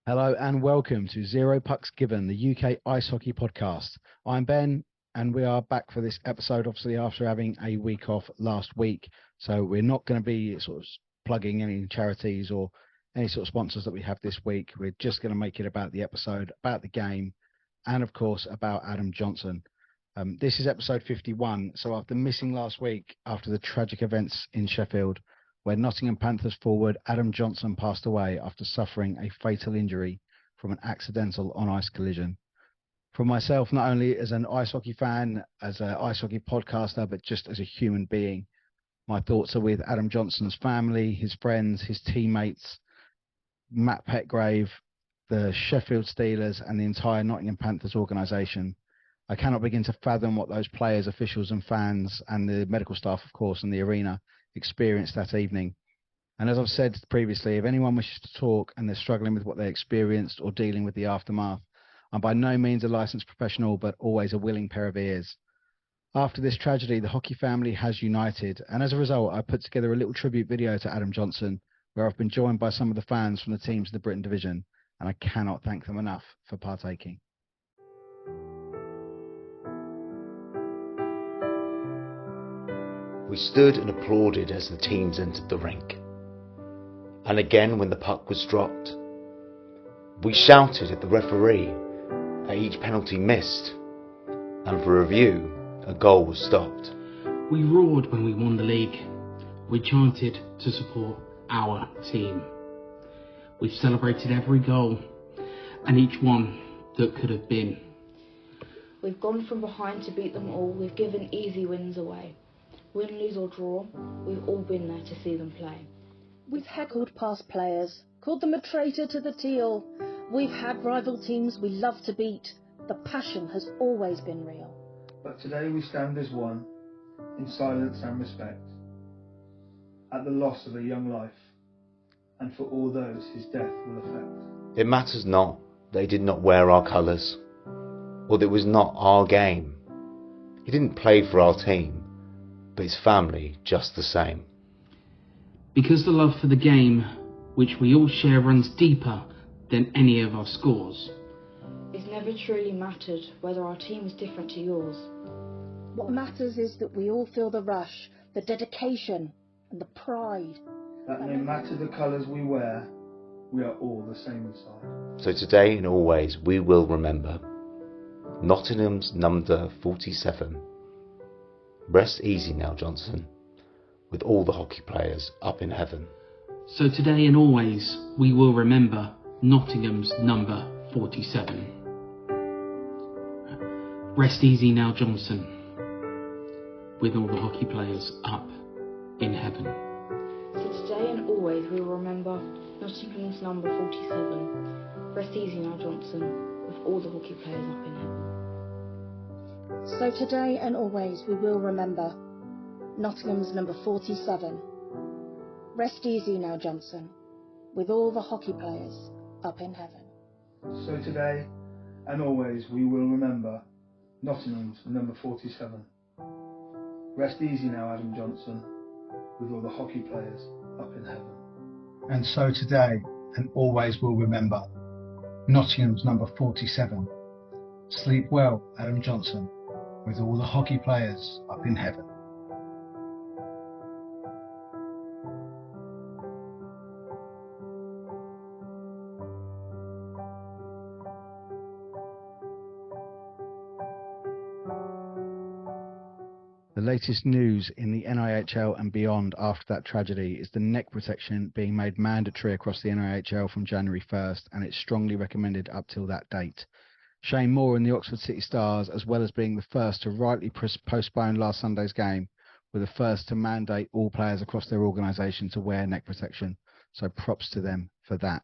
Hello and welcome to Zero Pucks Given, the UK Ice Hockey Podcast. I'm Ben, and we are back for this episode, obviously after having a week off last week. So we're not going to be sort of plugging any charities or any sort of sponsors that we have this week. We're just going to make it about the episode, about the game, and of course about Adam Johnson. This is episode 51. So after missing last week, after the tragic events in Sheffield, where Nottingham Panthers forward Adam Johnson passed away after suffering a fatal injury from an accidental on-ice collision. For myself, not only as an ice hockey fan, as an ice hockey podcaster, but just as a human being, my thoughts are with Adam Johnson's family, his friends, his teammates, Matt Petgrave, the Sheffield Steelers, and the entire Nottingham Panthers organisation. I cannot begin to fathom what those players, officials and fans, and the medical staff, of course, in the arena experienced that evening. And as I've said previously, if anyone wishes to talk and they're struggling with what they experienced or dealing with the aftermath, I'm by no means a licensed professional, but always a willing pair of ears. After this tragedy, the hockey family has united, and as a result, I put together a little tribute video to Adam Johnson, where I've been joined by some of the fans from the teams of the Britton Division, and I cannot thank them enough for partaking. We stood and applauded as the teams entered the rink. And again when the puck was dropped. We shouted at the referee at each penalty missed, and for review, a goal was stopped. We roared when we won the league. We chanted to support our team. We've celebrated every goal and each one that could have been. We've gone from behind to beat them all. We've given easy wins away. Win, lose or draw, we've all been there to see them play. We've heckled past players, called them a traitor to the teal. We've had rival teams we love to beat. The passion has always been real. But today we stand as one, in silence and respect, at the loss of a young life, and for all those his death will affect. It matters not they did not wear our colours, or that it was not our game. He didn't play for our team, but his family just the same. Because the love for the game, which we all share, runs deeper than any of our scores. It's never truly mattered whether our team is different to yours. What matters is that we all feel the rush, the dedication and the pride. That no matter the colours we wear, we are all the same inside. So today and always we will remember Nottingham's number 47. Rest easy now, Johnson, with all the hockey players up in heaven. So today and always we will remember Nottingham's number 47. Rest easy now, Johnson, with all the hockey players up in heaven. So today and always we will remember Nottingham's number 47. Rest easy now, Johnson, with all the hockey players up in heaven. So today and always we will remember Nottingham's number 47. Rest easy now, Johnson, with all the hockey players up in heaven. So today and always we will remember Nottingham's number 47. Rest easy now, Adam Johnson, with all the hockey players up in heaven. And so today and always we'll remember Nottingham's number 47. Sleep well, Adam Johnson, with all the hockey players up in heaven. The latest news in the NIHL and beyond after that tragedy is the neck protection being made mandatory across the NIHL from January 1st, and it's strongly recommended up till that date. Shane Moore and the Oxford City Stars, as well as being the first to rightly postpone last Sunday's game, were the first to mandate all players across their organisation to wear neck protection. So props to them for that.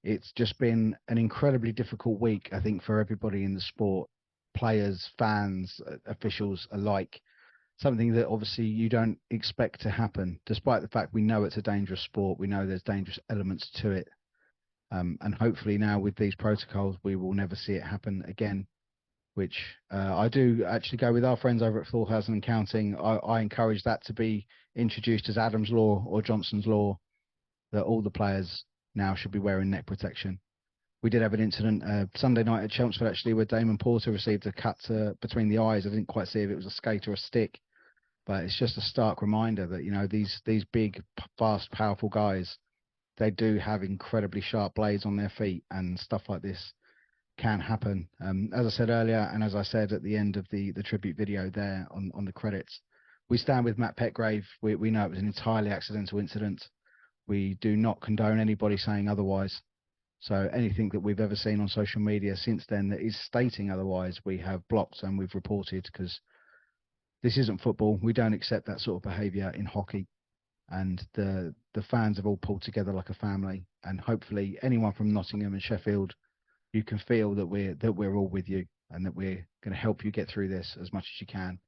It's just been an incredibly difficult week, I think, for everybody in the sport, players, fans, officials alike. Something that obviously you don't expect to happen, despite the fact we know it's a dangerous sport. We know there's dangerous elements to it. And hopefully now with these protocols, we will never see it happen again, which I do actually go with our friends over at Florhausen and Counting. I encourage that to be introduced as Adam's Law or Johnson's Law, that all the players now should be wearing neck protection. We did have an incident Sunday night at Chelmsford, actually, where Damon Porter received a cut between the eyes. I didn't quite see if it was a skate or a stick, but it's just a stark reminder that, you know, these big, fast, powerful guys, they do have incredibly sharp blades on their feet, and stuff like this can happen. As I said earlier, and as I said at the end of the tribute video there on the credits, we stand with Matt Petgrave. We know it was an entirely accidental incident. We do not condone anybody saying otherwise. So anything that we've ever seen on social media since then that is stating otherwise, we have blocked and we've reported, because this isn't football. We don't accept that sort of behaviour in hockey. And the fans have all pulled together like a family. And hopefully anyone from Nottingham and Sheffield, you can feel that we're all with you, and that we're going to help you get through this as much as you can.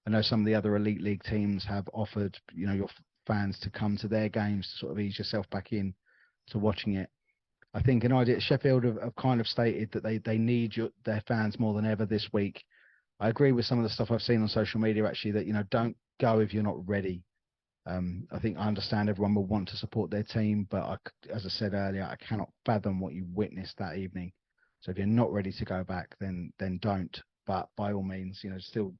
I know some of the other elite league teams have offered, you know, your fans to come to their games to sort of ease yourself back in to watching it. I think Sheffield have kind of stated that they need their fans more than ever this week. I agree with some of the stuff I've seen on social media, actually, that, you know, don't go if you're not ready. I think I understand everyone will want to support their team, but as I said earlier, I cannot fathom what you witnessed that evening. So if you're not ready to go back, then don't. But by all means, you know, still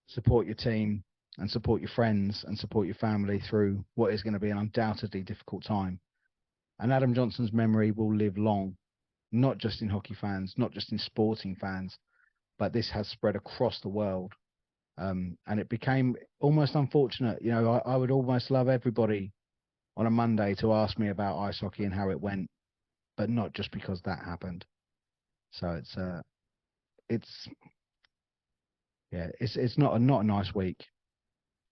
support your team and support your friends and support your family through what is going to be an undoubtedly difficult time. And Adam Johnson's memory will live long, not just in hockey fans, not just in sporting fans, but this has spread across the world. And it became almost unfortunate. You know, I would almost love everybody on a Monday to ask me about ice hockey and how it went, but not just because that happened. So it's not a nice week,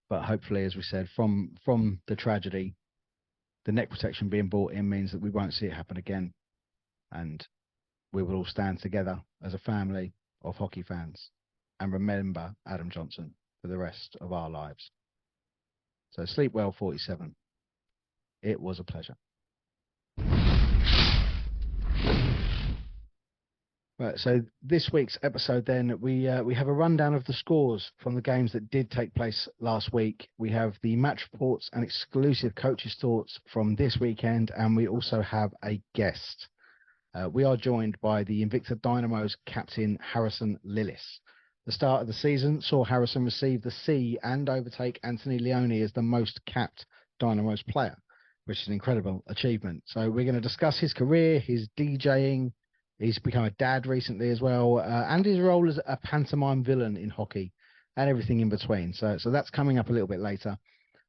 but hopefully, as we said, from the tragedy, the neck protection being brought in means that we won't see it happen again, and we will all stand together as a family of hockey fans and remember Adam Johnson for the rest of our lives. So sleep well, 47. It was a pleasure. Right, so this week's episode then, we have a rundown of the scores from the games that did take place last week. We have the match reports and exclusive coaches' thoughts from this weekend, and we also have a guest. We are joined by the Invicta Dynamos captain, Harrison Lillis. The start of the season saw Harrison receive the C and overtake Anthony Leone as the most capped Dynamos player, which is an incredible achievement. So we're going to discuss his career, his DJing. He's become a dad recently as well, and his role as a pantomime villain in hockey and everything in between. So that's coming up a little bit later.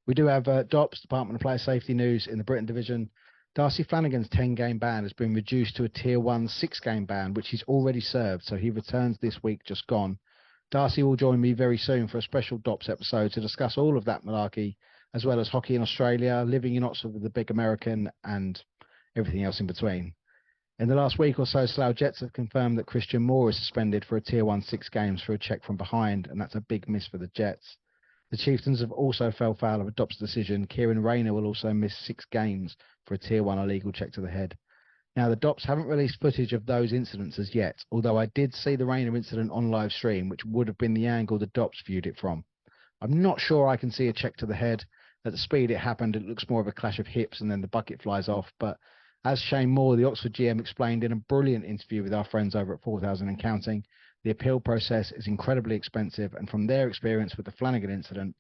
We do have DOPS, Department of Player Safety news in the Britton Division. Darcy Flanagan's 10-game ban has been reduced to a Tier 1 6-game ban, which he's already served, so he returns this week just gone. Darcy will join me very soon for a special DOPS episode to discuss all of that malarkey, as well as hockey in Australia, living in Oxford with the big American, and everything else in between. In the last week or so, Slough Jets have confirmed that Christian Moore is suspended for a Tier 1 6 games for a check from behind, and that's a big miss for the Jets. The Chieftains have also fell foul of a DOPS decision. Kieran Rayner will also miss 6 games for a Tier 1 illegal check to the head. Now, the DOPS haven't released footage of those incidents as yet, although I did see the Rayner incident on live stream, which would have been the angle the DOPS viewed it from. I'm not sure I can see a check to the head. At the speed it happened, it looks more of a clash of hips and then the bucket flies off, but as Shane Moore, the Oxford GM, explained in a brilliant interview with our friends over at 4000 and Counting, the appeal process is incredibly expensive, and from their experience with the Flanagan incident,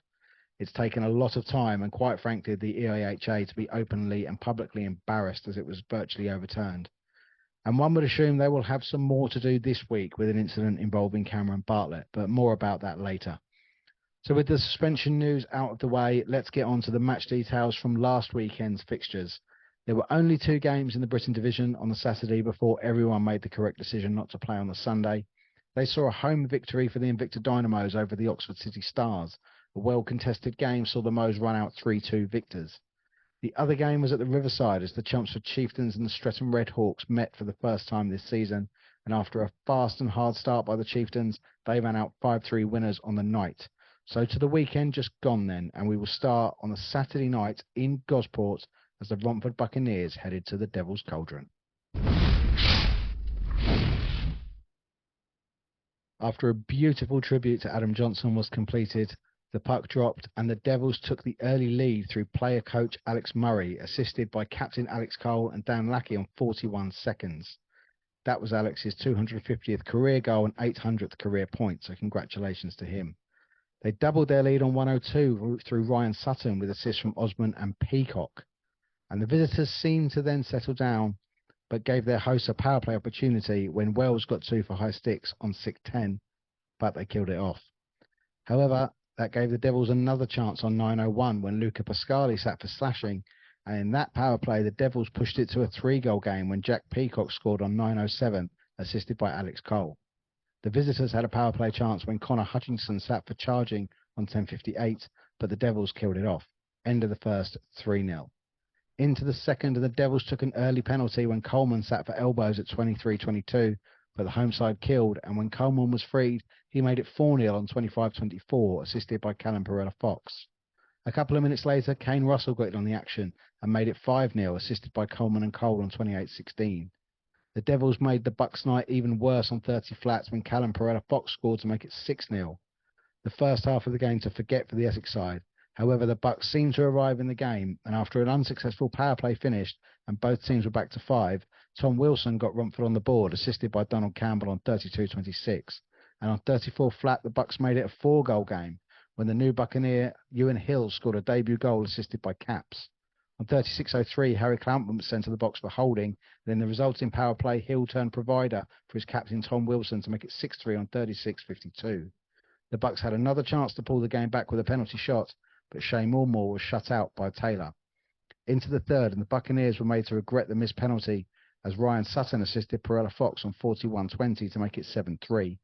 it's taken a lot of time and, quite frankly, the EIHA to be openly and publicly embarrassed as it was virtually overturned. And one would assume they will have some more to do this week with an incident involving Cameron Bartlett, but more about that later. So with the suspension news out of the way, let's get on to the match details from last weekend's fixtures. There were only 2 games in the Britton Division on the Saturday before everyone made the correct decision not to play on the Sunday. They saw a home victory for the Invicta Dynamos over the Oxford City Stars. A well-contested game saw the Moes run out 3-2 victors. The other game was at the Riverside as the Chelmsford Chieftains and the Streatham Redhawks met for the first time this season, and after a fast and hard start by the Chieftains, they ran out 5-3 winners on the night. So to the weekend just gone then, and we will start on the Saturday night in Gosport as the Romford Buccaneers headed to the Devil's Cauldron. After a beautiful tribute to Adam Johnson was completed, the puck dropped and the Devils took the early lead through player coach Alex Murray, assisted by captain Alex Cole and Dan Lackey on 41 seconds. That was Alex's 250th career goal and 800th career point, so congratulations to him. They doubled their lead on 102 through Ryan Sutton with assists from Osman and Peacock. And the visitors seemed to then settle down, but gave their hosts a power play opportunity when Wells got 2 for high sticks on 6-10, but they killed it off. However, that gave the Devils another chance on 9:01 when Luca Pasquale sat for slashing, and in that power play, the Devils pushed it to a 3-goal game when Jack Peacock scored on 9:07, assisted by Alex Cole. The visitors had a power play chance when Connor Hutchinson sat for charging on 10:58, but the Devils killed it off. End of the first, 3-0. Into the second, and the Devils took an early penalty when Coleman sat for elbows at 23:22, but the home side killed, and when Coleman was freed, he made it 4-0 on 25:24, assisted by Callum Perella-Fox. A couple of minutes later, Kane Russell got in on the action and made it 5-0, assisted by Coleman and Cole on 28:16. The Devils made the Bucks' night even worse on 30 flats when Callum Perella-Fox scored to make it 6-0. The first half of the game to forget for the Essex side. However, the Bucks seemed to arrive in the game, and after an unsuccessful power play finished and both teams were back to 5, Tom Wilson got Romford on the board, assisted by Donald Campbell on 32:26. And on 34 flat, the Bucks made it a 4-goal game when the new Buccaneer Ewan Hill scored a debut goal assisted by Caps. On 36:03, Harry Clampman was sent to the box for holding, and in the resulting power play, Hill turned provider for his captain Tom Wilson to make it 6-3 on 36:52. The Bucks had another chance to pull the game back with a penalty shot, but Shane Moore was shut out by Taylor. Into the third, and the Buccaneers were made to regret the missed penalty as Ryan Sutton assisted Perella-Fox on 41:20 to make it 7-3.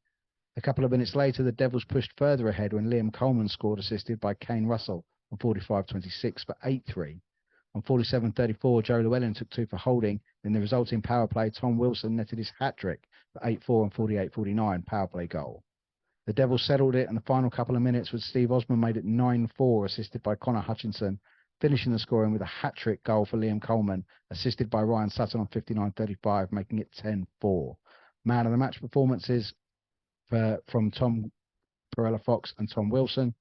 A couple of minutes later, the Devils pushed further ahead when Liam Coleman scored, assisted by Kane Russell on 45:26 for 8-3. On 47:34, Joe Llewellyn took 2 for holding. In the resulting power play, Tom Wilson netted his hat-trick for 8-4 on 48:49 power play goal. The Devils settled it in the final couple of minutes with Steve Osman made it 9-4, assisted by Connor Hutchinson, finishing the scoring with a hat-trick goal for Liam Coleman, assisted by Ryan Sutton on 59:35, making it 10-4. Man of the match performances from Tom Perella-Fox and Tom Wilson,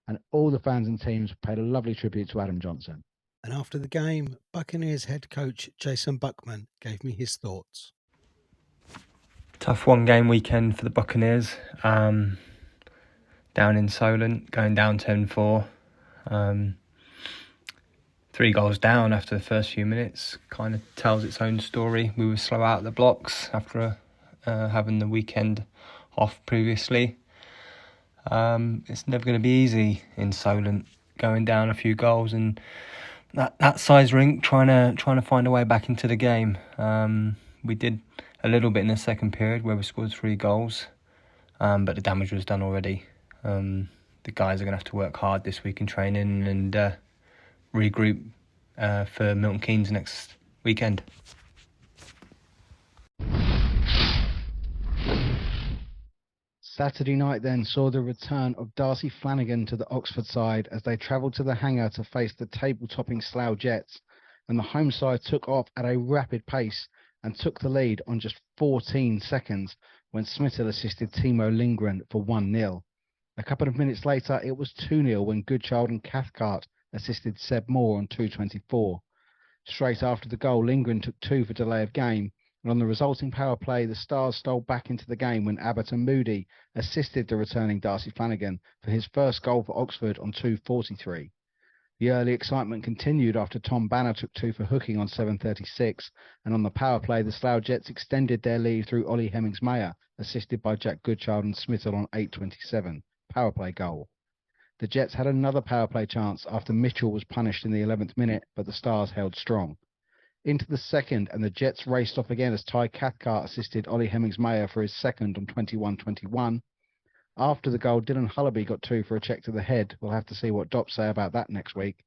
and all the fans and teams paid a lovely tribute to Adam Johnson. And after the game, Buccaneers head coach Jason Buckman gave me his thoughts. Tough one-game weekend for the Buccaneers. Down in Solent, going down 10-4. 3 goals down after the first few minutes. Kind of tells its own story. We were slow out of the blocks after having the weekend off previously. It's never going to be easy in Solent, going down a few goals and that size rink trying to find a way back into the game. We did a little bit in the second period where we scored 3 goals, but the damage was done already. The guys are going to have to work hard this week in training and regroup for Milton Keynes next weekend. Saturday night then saw the return of Darcy Flanagan to the Oxford side as they travelled to the hangar to face the table-topping Slough Jets, and the home side took off at a rapid pace and took the lead on just 14 seconds when Smithill assisted Timo Lindgren for 1-0. A couple of minutes later, it was 2-0 when Goodchild and Cathcart assisted Seb Moore on 2:24. Straight after the goal, Lindgren took 2 for delay of game, and on the resulting power play, the Stars stole back into the game when Abbott and Moody assisted the returning Darcy Flanagan for his first goal for Oxford on 2:43. The early excitement continued after Tom Banner took 2 for hooking on 7:36, and on the power play, the Slough Jets extended their lead through Ollie Hemmings-Mayer, assisted by Jack Goodchild and Smithill on 8:27, power play goal. The Jets had another power play chance after Mitchell was punished in the 11th minute, but the Stars held strong. Into the second, and the Jets raced off again as Ty Cathcart assisted Ollie Hemmings-Mayer for his second on 21:21. After the goal, Dylan Hullaby got 2 for a check to the head. We'll have to see what Dops say about that next week.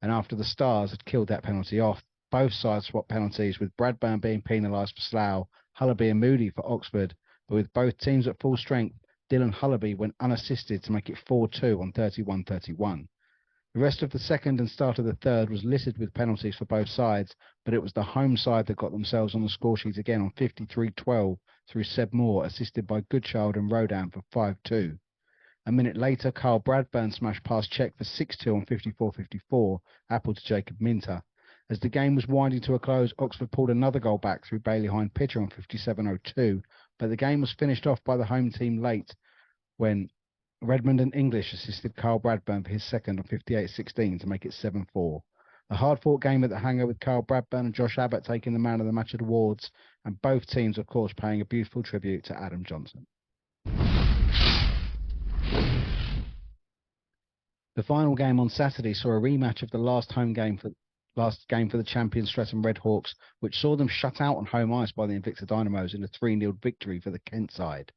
And after the Stars had killed that penalty off, both sides swapped penalties, with Bradburn being penalised for Slough, Hullaby and Moody for Oxford. But with both teams at full strength, Dylan Hullaby went unassisted to make it 4-2 on 31:31. The rest of the second and start of the third was littered with penalties for both sides, but it was the home side that got themselves on the score sheet again on 53:12 through Seb Moore, assisted by Goodchild and Rodan for 5-2. A minute later, Carl Bradburn smashed past Czech for 6-2 on 54:54, Apple to Jacob Minter. As the game was winding to a close, Oxford pulled another goal back through Bailey Hind-Pitcher on 57:02, but the game was finished off by the home team late when Redmond and English assisted Carl Bradburn for his second on 58:16 to make it 7-4. A hard-fought game at the Hangar with Carl Bradburn and Josh Abbott taking the Man of the Match awards, and both teams, of course, paying a beautiful tribute to Adam Johnson. The final game on Saturday saw a rematch of the last game for the champion Streatham Redhawks, which saw them shut out on home ice by the Invicta Dynamos in a 3-0 victory for the Kent side.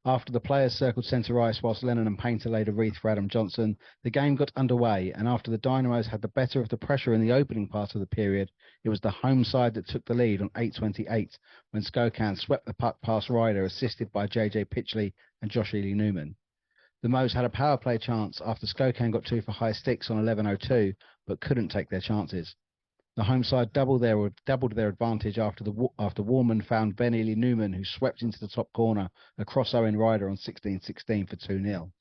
After the players circled centre ice whilst Lennon and Painter laid a wreath for Adam Johnson, the game got underway, and after the Dynamos had the better of the pressure in the opening part of the period, it was the home side that took the lead on 8:28 when Skokan swept the puck past Ryder, assisted by JJ Pitchley and Josh Ely-Newman. The Moes had a power play chance after Skokan got 2 for high sticks on 11:02, but couldn't take their chances. The home side doubled their advantage after Warman found Ben Ely-Newman, who swept into the top corner across Owen Ryder on 16:16 for 2-0.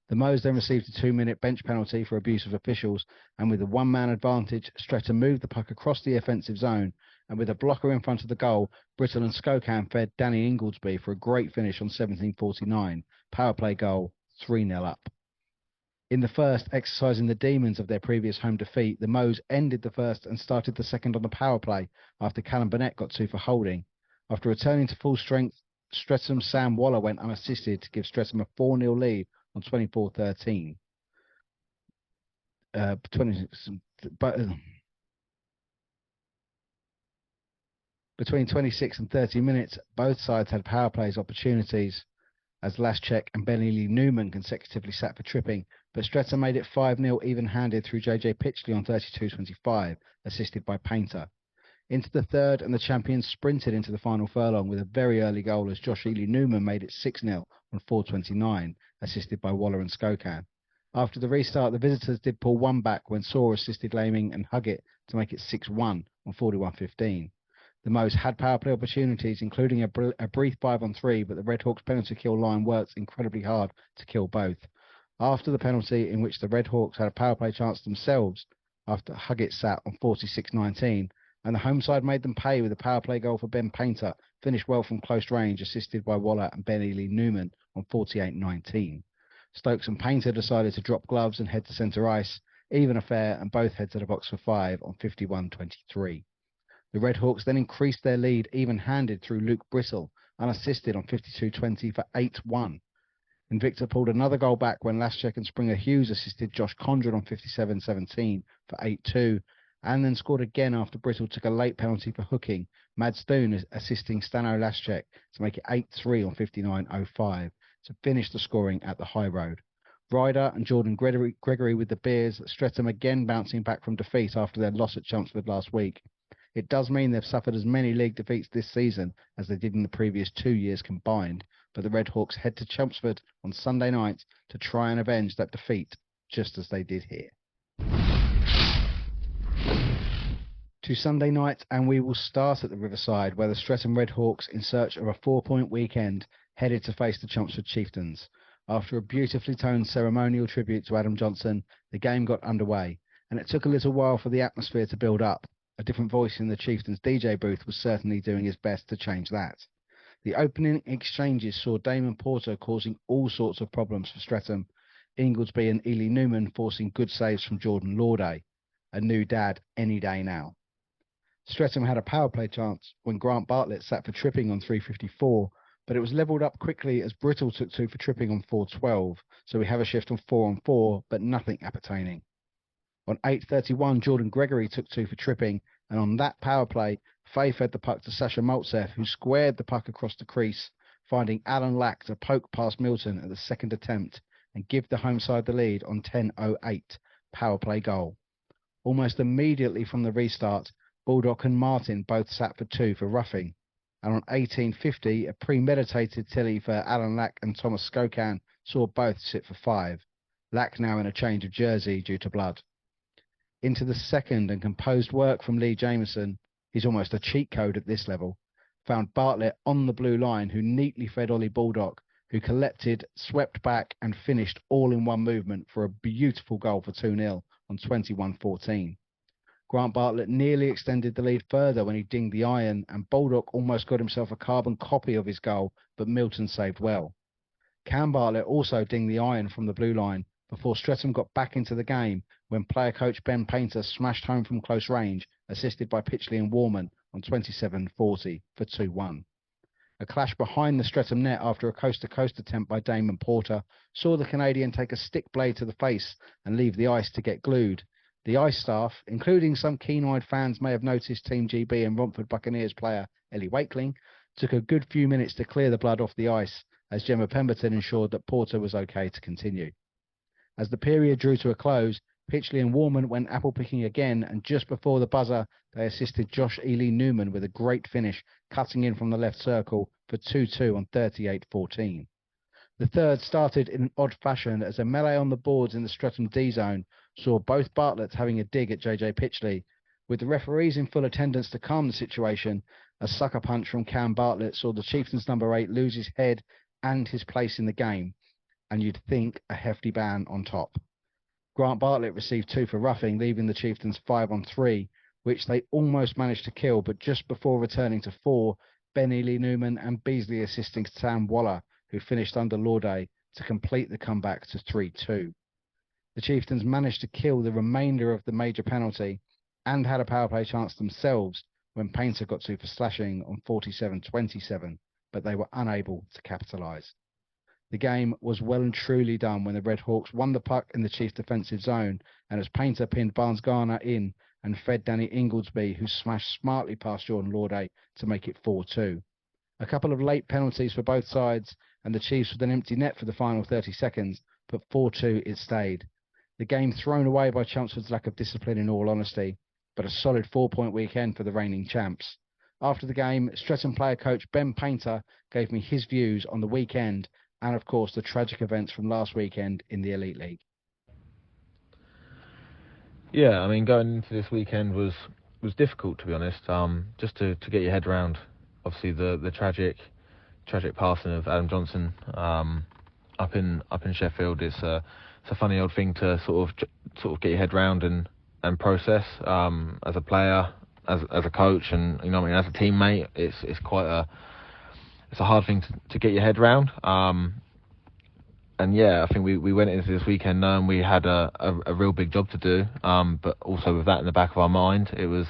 The Moes then received a 2-minute bench penalty for abuse of officials, and with a one-man advantage, Streatham moved the puck across the offensive zone, and with a blocker in front of the goal, Britton and Skokan fed Danny Ingoldsby for a great finish on 17:49, power play goal, 3-0 up. In the first, exercising the demons of their previous home defeat, the Moes ended the first and started the second on the power play after Callum Burnett got 2 for holding. After returning to full strength, Streatham's Sam Waller went unassisted to give Streatham a 4-0 lead on 24:13. Between 26 and 30 minutes, both sides had power plays opportunities as Laschek and Ben Ely-Newman consecutively sat for tripping, but Streatham made it 5-0 even-handed through JJ Pitchley on 32:25, assisted by Painter. Into the third, and the champions sprinted into the final furlong with a very early goal as Josh Ely-Newman made it 6-0 on 4:29, assisted by Waller and Skokan. After the restart, the visitors did pull one back when Saw assisted Laming and Huggett to make it 6-1 on 41:15. The Moes had power play opportunities, including a brief 5-on-3, but the Redhawks penalty kill line worked incredibly hard to kill both. After the penalty, in which the Redhawks had a power play chance themselves after Huggett sat on 46:19, and the home side made them pay with a power play goal for Ben Painter, finished well from close range, assisted by Waller and Ben Ely-Newman on 48:19. Stokes and Painter decided to drop gloves and head to centre ice, even affair, and both head to the box for 5 on 51:23. The Redhawks then increased their lead even-handed through Luke Brittle, unassisted on 52:20 for 8-1. Invicta pulled another goal back when Laschek and Springer Hughes assisted Josh Condren on 57:17 for 8-2, and then scored again after Brittle took a late penalty for hooking, Mad Stoon assisting Stano Laschek to make it 8-3 on 59:05 to finish the scoring at the High Road. Ryder and Jordan Gregory with the Bears, Streatham again bouncing back from defeat after their loss at Chelmsford last week. It does mean they've suffered as many league defeats this season as they did in the previous 2 years combined, but the Redhawks head to Chelmsford on Sunday night to try and avenge that defeat, just as they did here. To Sunday night, and we will start at the Riverside, where the Streatham Redhawks, in search of a 4-point weekend, headed to face the Chelmsford Chieftains. After a beautifully toned ceremonial tribute to Adam Johnson, the game got underway, and it took a little while for the atmosphere to build up. A different voice in the Chieftains' DJ booth was certainly doing his best to change that. The opening exchanges saw Damon Porter causing all sorts of problems for Streatham, Ingoldsby and Ely-Newman forcing good saves from Jordan Lauday, a new dad any day now. Streatham had a power play chance when Grant Bartlett sat for tripping on 3:54, but it was levelled up quickly as Brittle took 2 for tripping on 4:12, so we have a shift on 4-on-4, but nothing appertaining. On 8:31, Jordan Gregory took 2 for tripping, and on that power play, Faye fed the puck to Sasha Maltsev, who squared the puck across the crease, finding Alan Lack to poke past Milton at the second attempt and give the home side the lead on 10:08, power play goal. Almost immediately from the restart, Baldock and Martin both sat for 2 for roughing, and on 18:50, a premeditated tilly for Alan Lack and Thomas Skokan saw both sit for 5, Lack now in a change of jersey due to blood. Into the second, and composed work from Lee Jameson, he's almost a cheat code at this level, found Bartlett on the blue line, who neatly fed Ollie Baldock, who collected, swept back and finished all in one movement for a beautiful goal for 2-0 on 21:14. Grant Bartlett nearly extended the lead further when he dinged the iron, and Baldock almost got himself a carbon copy of his goal, but Milton saved well. Cam Bartlett also dinged the iron from the blue line before Streatham got back into the game when player coach Ben Painter smashed home from close range, assisted by Pitchley and Warman on 27-40 for 2-1. A clash behind the Streatham net after a coast-to-coast attempt by Damon Porter saw the Canadian take a stick blade to the face and leave the ice to get glued. The ice staff, including some keen-eyed fans may have noticed Team GB and Romford Buccaneers player Ellie Wakeling, took a good few minutes to clear the blood off the ice as Gemma Pemberton ensured that Porter was okay to continue. As the period drew to a close, Pitchley and Warman went apple-picking again, and just before the buzzer, they assisted Josh Ely Newman with a great finish, cutting in from the left circle for 2-2 on 38-14. The third started in an odd fashion as a melee on the boards in the Streatham D zone saw both Bartletts having a dig at JJ Pitchley. With the referees in full attendance to calm the situation, a sucker punch from Cam Bartlett saw the Chieftains number 8 lose his head and his place in the game, and you'd think a hefty ban on top. Grant Bartlett received 2 for roughing, leaving the Chieftains 5 on 3, which they almost managed to kill, but just before returning to 4, Ben Ely Newman and Beasley assisting Sam Waller, who finished under Lauday, to complete the comeback to 3-2. The Chieftains managed to kill the remainder of the major penalty and had a power play chance themselves when Painter got 2 for slashing on 47-27, but they were unable to capitalise. The game was well and truly done when the Red Hawks won the puck in the Chiefs' defensive zone, and as Painter pinned Barnes Garner in and fed Danny Ingoldsby, who smashed smartly past Jordan Lauday to make it 4-2. A couple of late penalties for both sides, and the Chiefs with an empty net for the final 30 seconds, but 4-2 it stayed. The game thrown away by Chelmsford's lack of discipline in all honesty, but a solid 4-point weekend for the reigning champs. After the game, Streatham player coach Ben Painter gave me his views on the weekend and, of course, the tragic events from last weekend in the Elite League. Yeah, I mean, going into this weekend was difficult, to be honest. Just to get your head around, obviously the tragic passing of Adam Johnson up in Sheffield. It's a funny old thing to sort of get your head around and process as a player, as a coach, and as a teammate. It's quite a hard thing to get your head around. And yeah, I think we went into this weekend knowing we had a real big job to do, but also with that in the back of our mind, it was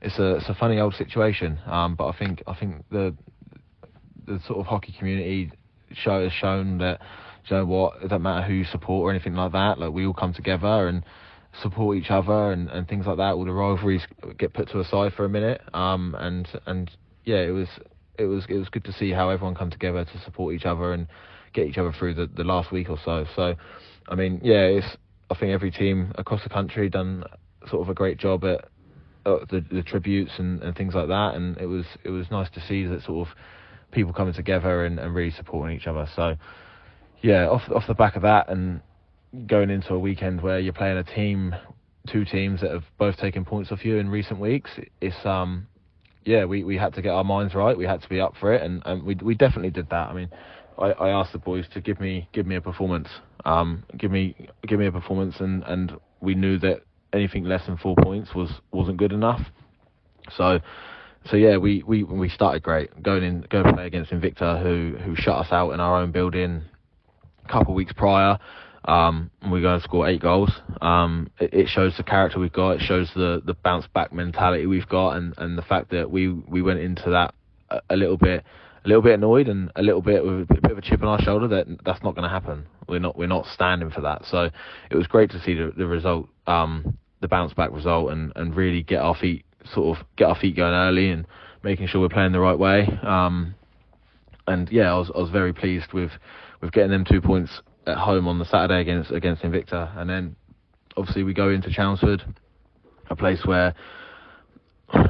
it's a funny old situation. But I think the sort of hockey community has shown that, you know what, it doesn't matter who you support or anything like that. Like, we all come together and support each other and things like that. All the rivalries get put to a side for a minute. And yeah, it was good to see how everyone come together to support each other and get each other through the last week or so. So, I mean, yeah, I think every team across the country done sort of a great job at the tributes and things like that. And it was nice to see that sort of people coming together and really supporting each other. So, yeah, off the back of that and going into a weekend where you're playing two teams that have both taken points off you in recent weeks, it's yeah, we had to get our minds right. We had to be up for it, and we definitely did that. I mean, I asked the boys to give me a performance, give me a performance, and we knew that anything less than 4 points wasn't good enough. So yeah, we started great, going to play against Invicta, who shut us out in our own building a couple of weeks prior. We're going to score 8 goals. It shows the character we've got. It shows the bounce back mentality we've got, and the fact that we went into that a little bit annoyed and a little bit with a bit of a chip on our shoulder. That's not going to happen. We're not standing for that. So it was great to see the result, the bounce back result, and really get our feet going early and making sure we're playing the right way. And yeah, I was very pleased with getting them 2 points at home on the Saturday against Invicta. And then obviously we go into Chelmsford, a place where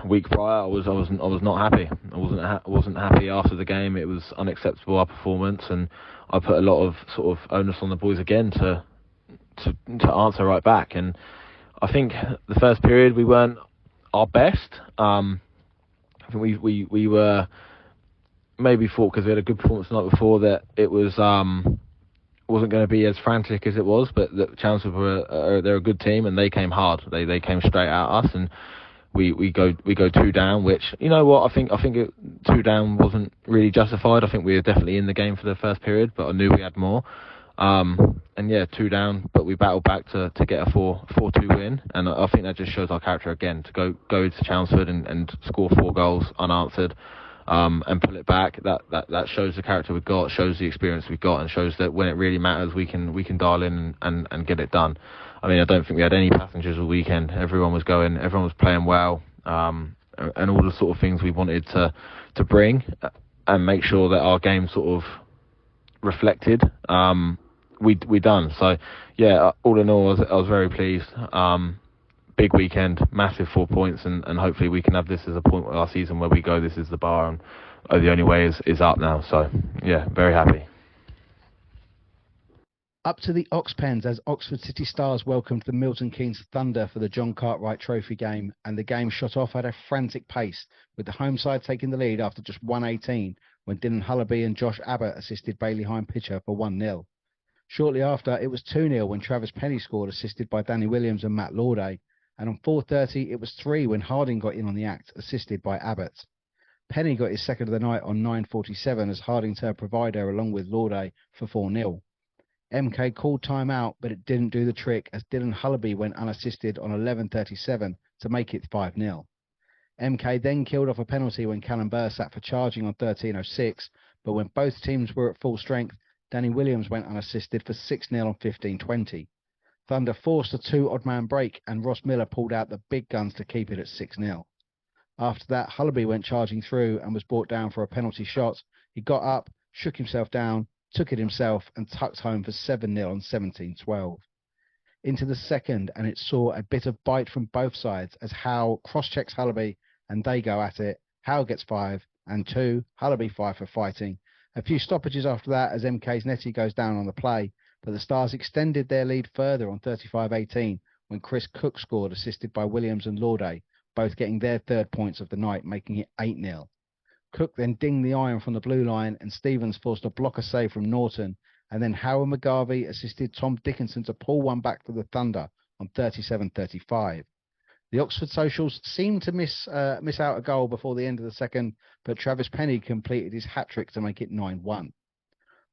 week prior I was not happy. I wasn't happy after the game. It was unacceptable, our performance, and I put a lot of sort of onus on the boys again to answer right back. And I think the first period we weren't our best. I think we were maybe thought, because we had a good performance the night before, that it was wasn't going to be as frantic as it was, but the Chelmsford they're a good team, and they came hard. They came straight at us, and we go 2 down. Which, you know what, I think 2 down wasn't really justified. I think we were definitely in the game for the first period, but I knew we had more. And yeah, 2 down, but we battled back to get a 4-2 win, and I think that just shows our character again, to go to Chelmsford and score 4 goals unanswered. And pull it back. That shows the character we've got, shows the experience we've got, and shows that when it really matters, we can dial in and get it done. I mean, I don't think we had any passengers all weekend. Everyone was playing well, and all the sort of things we wanted to bring and make sure that our game sort of reflected. We done. So yeah, all in all, I was very pleased. Big weekend, massive 4 points, and hopefully we can have this as a point of our season where we go, this is the bar, and the only way is up now. So yeah, very happy. Up to the Ox Pens as Oxford City Stars welcomed the Milton Keynes Thunder for the John Cartwright Trophy game, and the game shot off at a frantic pace, with the home side taking the lead after just 1:18 when Dylan Hullaby and Josh Abbott assisted Bailey Hine Pitcher for 1-0. Shortly after, it was 2-0 when Travis Penny scored, assisted by Danny Williams and Matt Lauday. And on 4:30, it was 3 when Harding got in on the act, assisted by Abbott. Penny got his second of the night on 9:47 as Harding turned provider along with Lauday for 4-0. MK called time out, but it didn't do the trick as Dylan Hullaby went unassisted on 11:37 to make it 5-0. MK then killed off a penalty when Callum Burr sat for charging on 13:06, but when both teams were at full strength, Danny Williams went unassisted for 6-0 on 15:20. Thunder forced a 2 odd-man break, and Ross Miller pulled out the big guns to keep it at 6-0. After that, Hullaby went charging through and was brought down for a penalty shot. He got up, shook himself down, took it himself, and tucked home for 7-0 on 17:12. Into the second, and it saw a bit of bite from both sides as Howe cross-checks Hullaby, and they go at it. Howe gets 5 and 2, Hullaby 5 for fighting. A few stoppages after that as MK's Nettie goes down on the play, but the Stars extended their lead further on 35:18 when Chris Cook scored, assisted by Williams and Lauday, both getting their 3rd points of the night, making it 8-0. Cook then dinged the iron from the blue line, and Stevens forced a blocker save from Norton, and then Howard McGarvey assisted Tom Dickinson to pull one back for the Thunder on 37:35. The Oxford Socials seemed to miss out a goal before the end of the second, but Travis Penny completed his hat-trick to make it 9-1.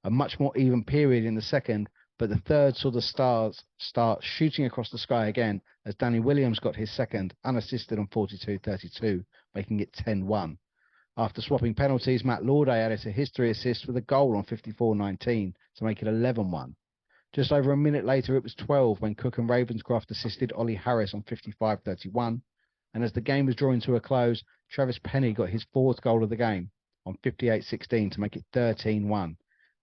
A much more even period in the second, but the third saw the Stars start shooting across the sky again as Danny Williams got his second, unassisted on 42:32, making it 10-1. After swapping penalties, Matt Lauday added a history assist with a goal on 54:19 to make it 11-1. Just over a minute later, it was 12 when Cook and Ravenscroft assisted Ollie Harris on 55:31. And as the game was drawing to a close, Travis Penny got his 4th goal of the game on 58:16 to make it 13-1.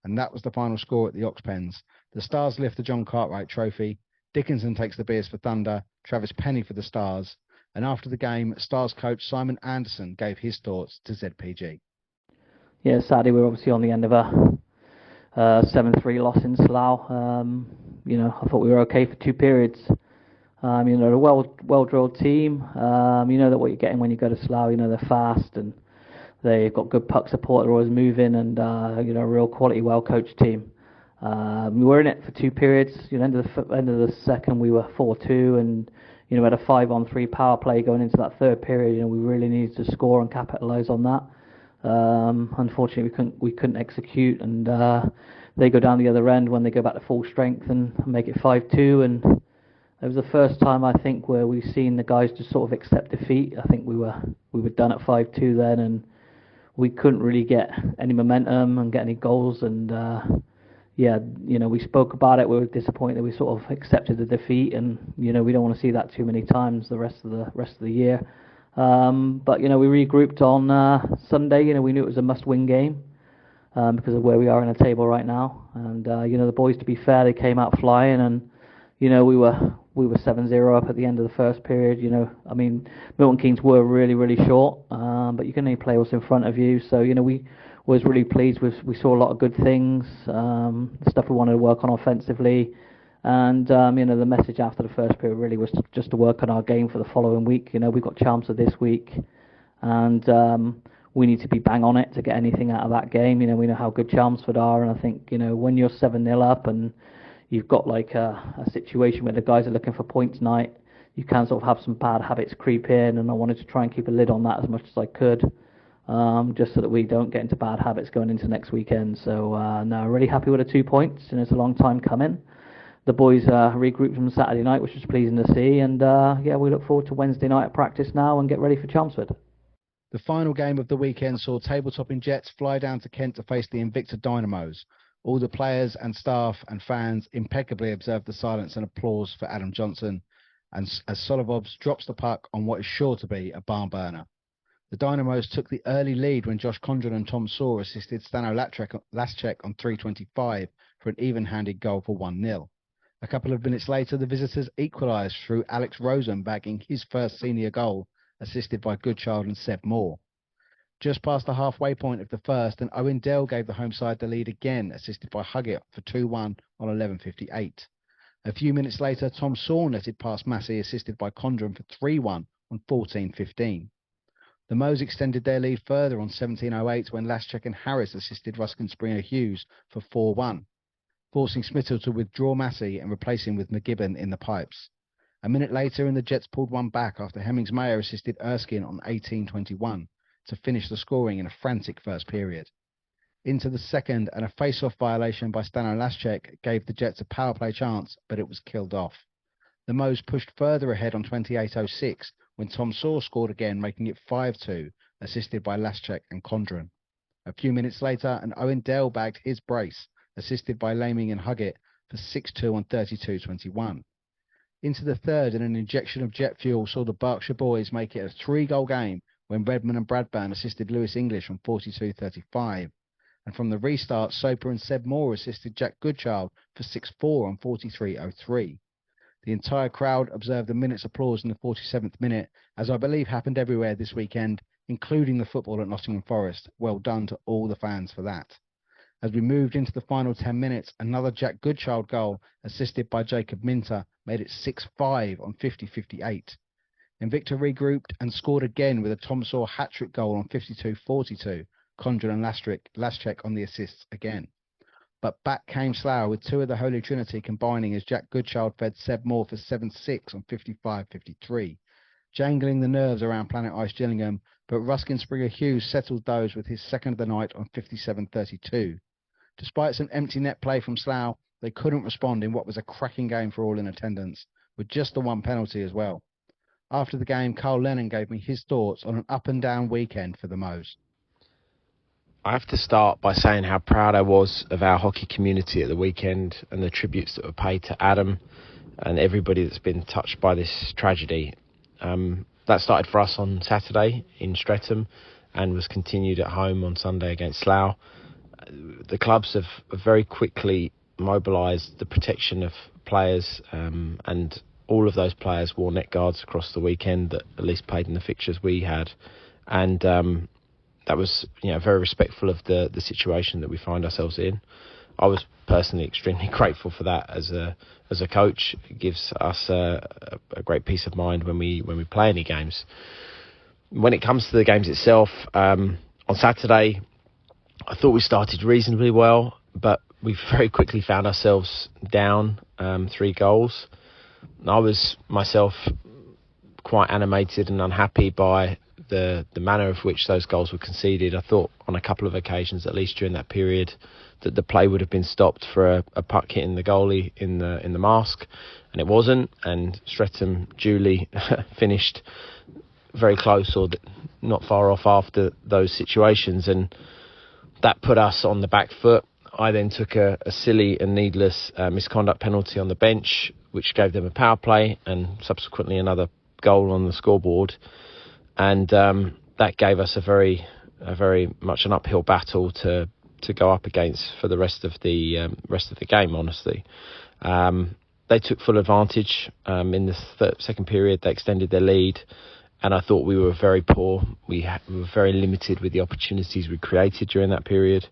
And that was the final score at the Ox Pens. The Stars lift the John Cartwright Trophy. Dickinson takes the beers for Thunder, Travis Penny for the Stars. And after the game, Stars coach Simon Anderson gave his thoughts to ZPG. Yeah, sadly, we're obviously on the end of a 7-3 loss in Slough. I thought we were okay for 2 periods. They're a well-drilled team. You know that what you're getting when you go to Slough. They're fast and they've got good puck support. They're always moving, and a real quality, well-coached team. We were in it for 2 periods. End of the second, we were 4-2, and we had a 5-on-3 power play going into that 3rd period. We really needed to score and capitalise on that. Unfortunately, we couldn't execute, and they go down the other end when they go back to full strength and make it 5-2. And it was the first time, I think, where we've seen the guys just sort of accept defeat. I think we were done at 5-2 then, and we couldn't really get any momentum and get any goals. And we spoke about it. We were disappointed that we sort of accepted the defeat, and we don't want to see that too many times the rest of the year. But we regrouped on Sunday. We knew it was a must-win game because of where we are in the table right now. And the boys, to be fair, they came out flying, and we were 7-0 up at the end of the first period. Milton Keynes were really, really short, but you can only play what's in front of you. So we was really pleased with. We saw a lot of good things, stuff we wanted to work on offensively. And, the message after the first period really was just to work on our game for the following week. We've got Chelmsford this week, and we need to be bang on it to get anything out of that game. We know how good Chelmsford are, and I think, when you're 7-0 up and you've got like a situation where the guys are looking for points tonight, you can sort of have some bad habits creep in, and I wanted to try and keep a lid on that as much as I could, just so that we don't get into bad habits going into next weekend. So, no, really happy with the 2 points, and it's a long time coming. The boys regrouped on Saturday night, which was pleasing to see, and we look forward to Wednesday night at practice now and get ready for Chelmsford. The final game of the weekend saw tabletoping Jets fly down to Kent to face the Invicta Dynamos. All the players and staff and fans impeccably observed the silence and applause for Adam Johnson, and as Solovovs drops the puck on what is sure to be a barn burner. The Dynamos took the early lead when Josh Condren and Tom Saw assisted Stano Laschek on 3:25 for an even-handed goal for 1-0. A couple of minutes later, the visitors equalised through Alex Rosen bagging his first senior goal, assisted by Goodchild and Seb Moore. Just past the halfway point of the first, and Owen Dell gave the home side the lead again, assisted by Huggett for 2-1 on 11:58. A few minutes later, Tom Saw netted past Massey, assisted by Condren for 3-1 on 14:15. The Moes extended their lead further on 17:08 when Laschek and Harris assisted Ruskin Springer Hughes for 4-1, forcing Smittle to withdraw Massey and replace him with McGibbon in the pipes. A minute later, and the Jets pulled one back after Hemmings-Mayer assisted Erskine on 18:21 to finish the scoring in a frantic first period. Into the second, and a face-off violation by Stano Laschek gave the Jets a power play chance, but it was killed off. The Moes pushed further ahead on 28:06 when Tom Saw scored again, making it 5-2, assisted by Laschek and Condren. A few minutes later, and Owen Dell bagged his brace, assisted by Laming and Huggett for 6-2 on 32:21. Into the third, and an injection of jet fuel saw the Berkshire boys make it a 3-goal game when Redman and Bradburn assisted Lewis English on 42:35. And from the restart, Soper and Seb Moore assisted Jack Goodchild for 6-4 on 43:03. The entire crowd observed a minute's applause in the 47th minute, as I believe happened everywhere this weekend, including the football at Nottingham Forest. Well done to all the fans for that. As we moved into the final 10 minutes, another Jack Goodchild goal, assisted by Jacob Minter, made it 6-5 on 50:58. Invicta regrouped and scored again with a Tom Saw hat-trick goal on 52:42. Condren and Laschek on the assists again. But back came Slough with two of the Holy Trinity combining as Jack Goodchild fed Seb Moore for 7-6 on 55:53. Jangling the nerves around Planet Ice Gillingham, but Ruskin Springer Hughes settled those with his second of the night on 57:32. Despite some empty net play from Slough, they couldn't respond in what was a cracking game for all in attendance, with just the one penalty as well. After the game, Carl Lennon gave me his thoughts on an up-and-down weekend for the Moes. I have to start by saying how proud I was of our hockey community at the weekend and the tributes that were paid to Adam and everybody that's been touched by this tragedy. That started for us on Saturday in Streatham and was continued at home on Sunday against Slough. The clubs have very quickly mobilised the protection of players, and all of those players wore neck guards across the weekend that at least played in the fixtures we had, and that was very respectful of the situation that we find ourselves in. I was personally extremely grateful for that as a coach. It gives us a great peace of mind when we play any games. When it comes to the games itself, on Saturday, I thought we started reasonably well, but we very quickly found ourselves down 3 goals. I was myself quite animated and unhappy by the manner of which those goals were conceded. I thought on a couple of occasions, at least during that period, that the play would have been stopped for a puck hitting the goalie in the mask, and it wasn't. And Streatham duly finished very close or not far off after those situations, and that put us on the back foot. I then took a silly and needless misconduct penalty on the bench, which gave them a power play and subsequently another goal on the scoreboard. And that gave us a very much an uphill battle to go up against for the rest of the game. Honestly, they took full advantage in the second period. They extended their lead, and I thought we were very poor. We were very limited with the opportunities we created during that period.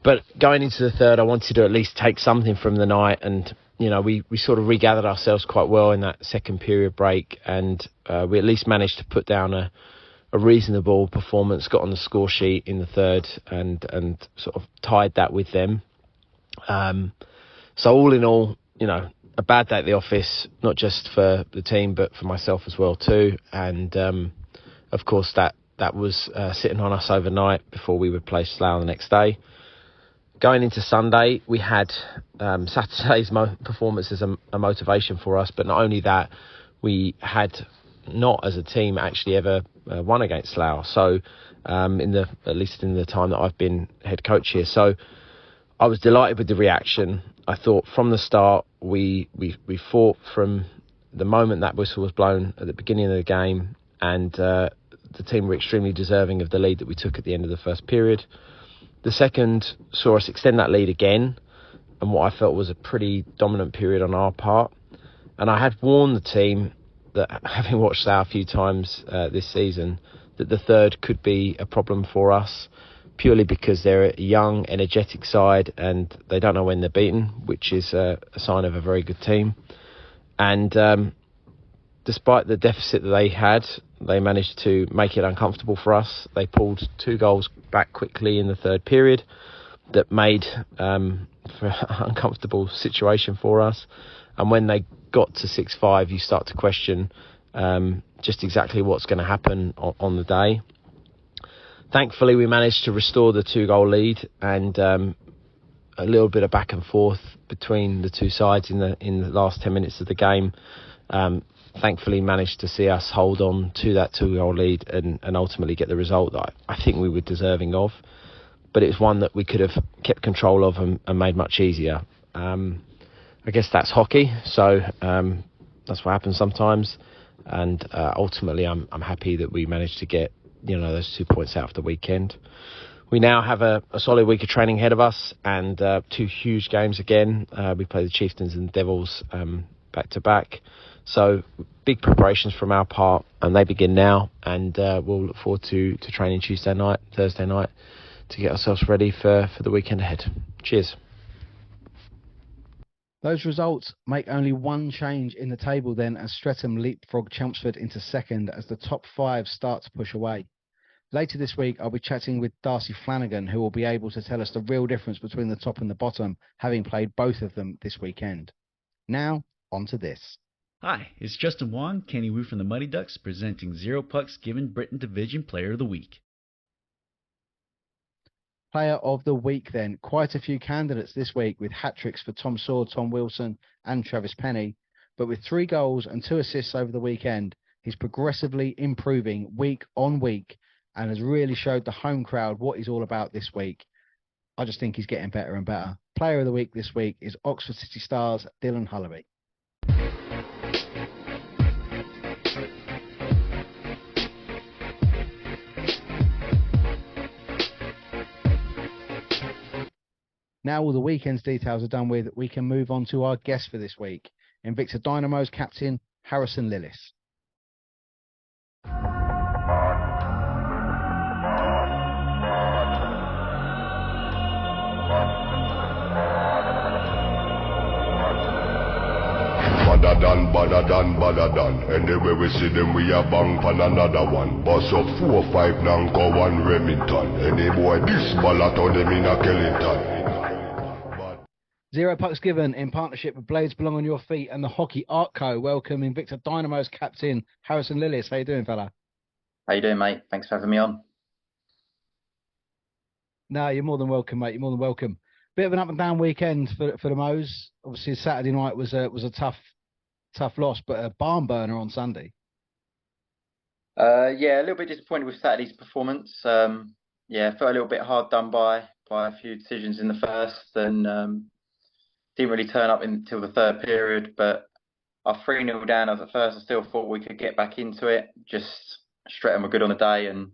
But going into the third, I wanted to at least take something from the night, and we sort of regathered ourselves quite well in that second period break, and we at least managed to put down a a reasonable performance, got on the score sheet in the third and sort of tied that with them. So all in all, a bad day at the office, not just for the team, but for myself as well too. And of course that was sitting on us overnight before we would play Slough the next day. Going into Sunday, we had Saturday's performance as a motivation for us, but not only that, we had not as a team actually ever won against Slough. So at least in the time that I've been head coach here. So I was delighted with the reaction. I thought from the start we fought from the moment that whistle was blown at the beginning of the game, and the team were extremely deserving of the lead that we took at the end of the first period. The second saw us extend that lead again, and what I felt was a pretty dominant period on our part. And I had warned the team that, having watched Slough a few times this season, that the third could be a problem for us, purely because they're a young, energetic side and they don't know when they're beaten, which is a sign of a very good team. And despite the deficit that they had, they managed to make it uncomfortable for us. They pulled 2 goals back quickly in the third period that made for an uncomfortable situation for us. And when they got to 6-5, you start to question just exactly what's going to happen on the day. Thankfully, we managed to restore the 2-goal lead, and a little bit of back and forth between the two sides in the last 10 minutes of the game. Thankfully, managed to see us hold on to that 2-goal lead and ultimately get the result that I think we were deserving of. But it's one that we could have kept control of and made much easier. I guess that's hockey, so that's what happens sometimes. And ultimately, I'm happy that we managed to get those 2 points out of the weekend. We now have a solid week of training ahead of us, and 2 huge games again. We play the Chieftains and the Devils back to back. So big preparations from our part, and they begin now. And we'll look forward to training Tuesday night, Thursday night, to get ourselves ready for the weekend ahead. Cheers. Those results make only one change in the table then, as Streatham leapfrog Chelmsford into second as the top 5 start to push away. Later this week, I'll be chatting with Darcy Flanagan, who will be able to tell us the real difference between the top and the bottom, having played both of them this weekend. Now, on to this. Hi, it's Justin Wong, Kenny Wu from the Muddy Ducks, presenting 0 Pucks given Britton Division Player of the Week. Player of the Week then. Quite a few candidates this week, with hat-tricks for Tom Sword, Tom Wilson and Travis Penny. But with 3 goals and 2 assists over the weekend, he's progressively improving week on week and has really showed the home crowd what he's all about this week. I just think he's getting better and better. Player of the Week this week is Oxford City Stars' Dylan Hullaby. Now all the weekend's details are done with, we can move on to our guest for this week, Invicta Dynamos captain Harrison Lillis. Badder done. Anyway we see them, we a bang pan another one. Bust up 4 5 Nanko 1 Remington. Any boy this ballot on them in a Kellington. 0 Pucks given in partnership with Blades Belong on Your Feet and the Hockey Art Co. Welcome Invicta Dynamos captain Harrison Lillis. How you doing, fella? How you doing, mate? Thanks for having me on. No, you're more than welcome, mate. You're more than welcome. Bit of an up and down weekend for the Moes. Obviously, Saturday night was a tough loss, but a barn burner on Sunday. Yeah, a little bit disappointed with Saturday's performance. Felt a little bit hard done by a few decisions in the first, and didn't really turn up until the third period. But our 3-0 down at the first, I still thought we could get back into it. Just Streatham were good on the day, and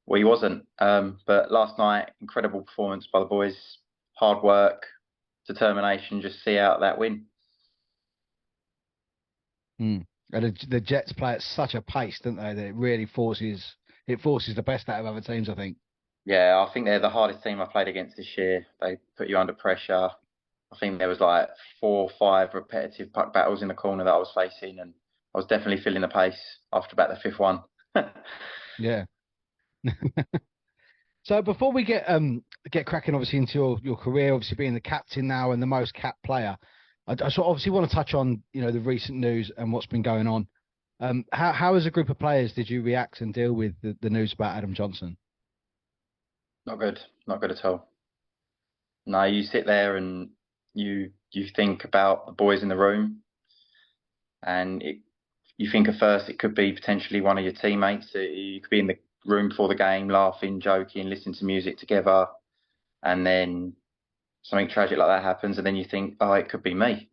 we wasn't. But last night, incredible performance by the boys. Hard work, determination, just see out that win. And the Jets play at such a pace, don't they? That it really forces the best out of other teams, I think. Yeah, I think they're the hardest team I've played against this year. They put you under pressure. I think there was like 4 or 5 repetitive puck battles in the corner that I was facing, and I was definitely feeling the pace after about the 5th one. Yeah. So before we get cracking, obviously into your career, obviously being the captain now and the most capped player, I sort of obviously want to touch on the recent news and what's been going on. How as a group of players did you react and deal with the news about Adam Johnson? Not good at all. No, you sit there and you think about the boys in the room, and you think at first it could be potentially one of your teammates. You could be in the room before the game, laughing, joking, listening to music together, and then something tragic like that happens, and then you think, oh, it could be me.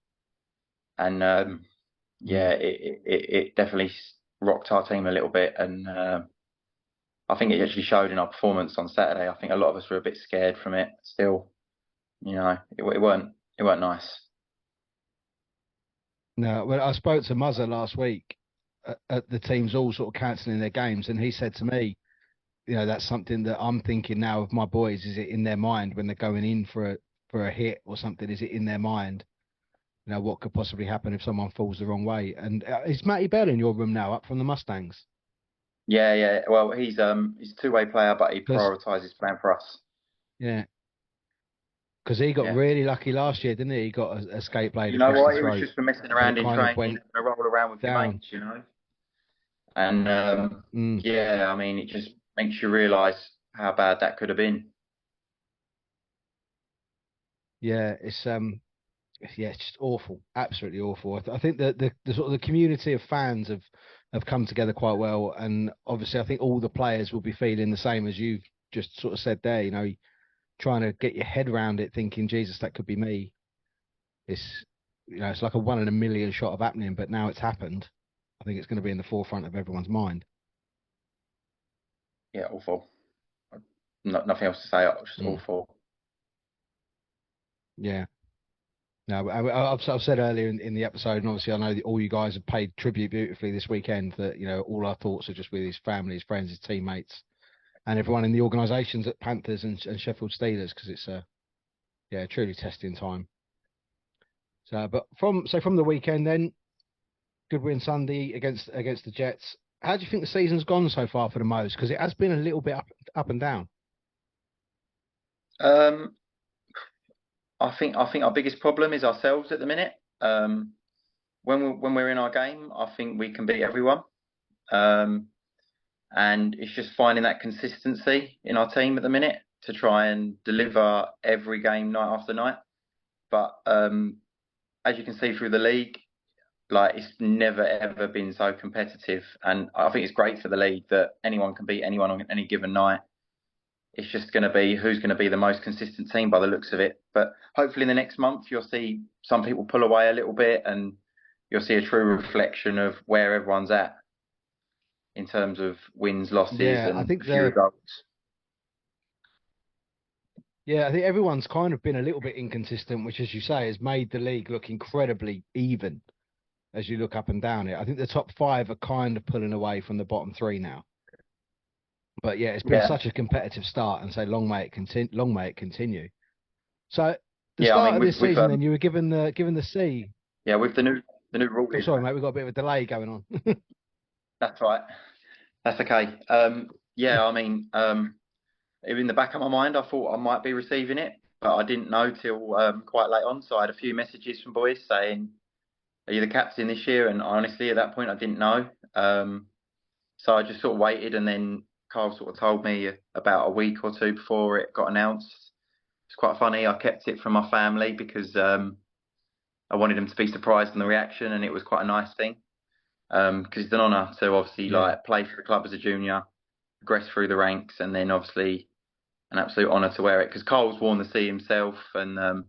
And it definitely rocked our team a little bit, and I think it actually showed in our performance on Saturday. I think a lot of us were a bit scared from it. Still, it weren't nice. No, well, I spoke to Muzzer last week at the teams all sort of cancelling their games, and he said to me, that's something that I'm thinking now of my boys. Is it in their mind when they're going in for a hit or something? Is it in their mind? What could possibly happen if someone falls the wrong way? And is Matty Bell in your room now, up from the Mustangs? Yeah. Well, he's a two-way player, but he prioritises playing for us. Yeah. Because he got really lucky last year, didn't he? He got a escape blade. You know what? It was just for messing around in training and roll around with your mates, And yeah, I mean, it just makes you realise how bad that could have been. Yeah, it's just awful, absolutely awful. I think that the sort of the community of fans have come together quite well, and obviously I think all the players will be feeling the same as you've just sort of said there. Trying to get your head around it, thinking, Jesus, that could be me. It's it's like a 1 in a million shot of happening, but now it's happened. I think it's going to be in the forefront of everyone's mind. Yeah, awful. Nothing else to say. Just awful. Yeah. No, I've said earlier in the episode, and obviously I know that all you guys have paid tribute beautifully this weekend. That all our thoughts are just with his family, his friends, his teammates, and everyone in the organisations at Panthers and Sheffield Steelers, because it's truly testing time. So, but from the weekend then, good win Sunday against the Jets. How do you think the season's gone so far for the Moes? Because it has been a little bit up and down. I think our biggest problem is ourselves at the minute. When we're in our game, I think we can beat everyone. And it's just finding that consistency in our team at the minute to try and deliver every game night after night. But as you can see through the league, like, it's never ever been so competitive, and I think it's great for the league that anyone can beat anyone on any given night. It's just going to be who's going to be the most consistent team by the looks of it. But hopefully in the next month you'll see some people pull away a little bit, and you'll see a true reflection of where everyone's at in terms of wins, losses, and I think a few results. Yeah, I think everyone's kind of been a little bit inconsistent, which, as you say, has made the league look incredibly even as you look up and down it. I think the top 5 are kind of pulling away from the bottom 3 now. But yeah, it's been such a competitive start, and so long may it continue. So the start of this season, then you were given the C. Yeah, with the new rule. Oh, sorry, mate, we've got a bit of a delay going on. That's right. That's okay. Yeah, I mean, in the back of my mind, I thought I might be receiving it, but I didn't know till quite late on. So I had a few messages from boys saying, "Are you the captain this year?" And honestly, at that point, I didn't know. So I just sort of waited, and then Carl sort of told me about a week or 2 before it got announced. It's quite funny. I kept it from my family because I wanted them to be surprised in the reaction, and it was quite a nice thing. Because it's an honour to obviously play for the club as a junior, progress through the ranks, and then obviously an absolute honour to wear it. Because Carl's worn the C himself, and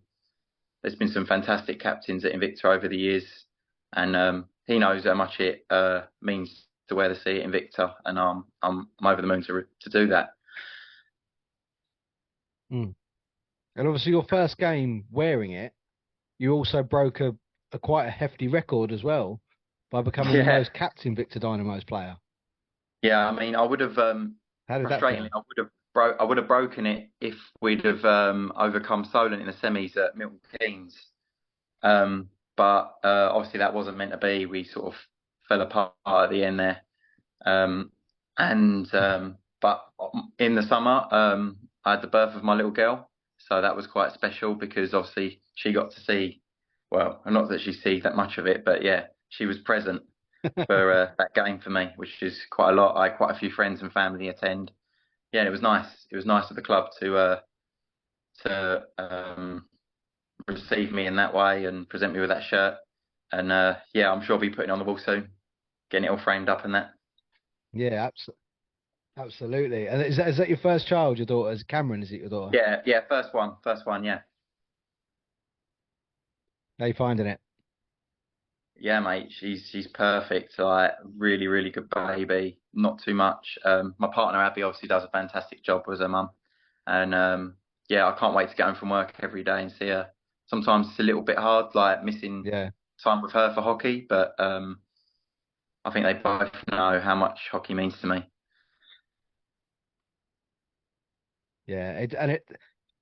there's been some fantastic captains at Invicta over the years, and he knows how much it means to wear the C at Invicta, and I'm over the moon to do that. And obviously, your first game wearing it, you also broke a quite a hefty record as well by becoming the most capped Invicta Dynamos player. Yeah, I mean, I would have. How did that feel? I would have broken it if we'd have overcome Solent in the semis at Milton Keynes. But obviously that wasn't meant to be. We sort of fell apart at the end there. But in the summer, I had the birth of my little girl, so that was quite special because obviously she got to see, well, not that she sees that much of it, but yeah, she was present for that game for me, which is quite a lot. I had quite a few friends and family attend. Yeah, it was nice. It was nice of the club to receive me in that way and present me with that shirt. And yeah, I'm sure I'll be putting it on the wall soon, getting it all framed up and that. Yeah, absolutely. And is that your first child, your daughter? Is Cameron, is it your daughter? Yeah, first one, yeah. How you finding it? Yeah, mate, she's perfect. Like, really, really good baby. Not too much. My partner Abby obviously does a fantastic job as her mum, and yeah, I can't wait to get home from work every day and see her. Sometimes it's a little bit hard, like missing time with her for hockey, but I think they both know how much hockey means to me. Yeah,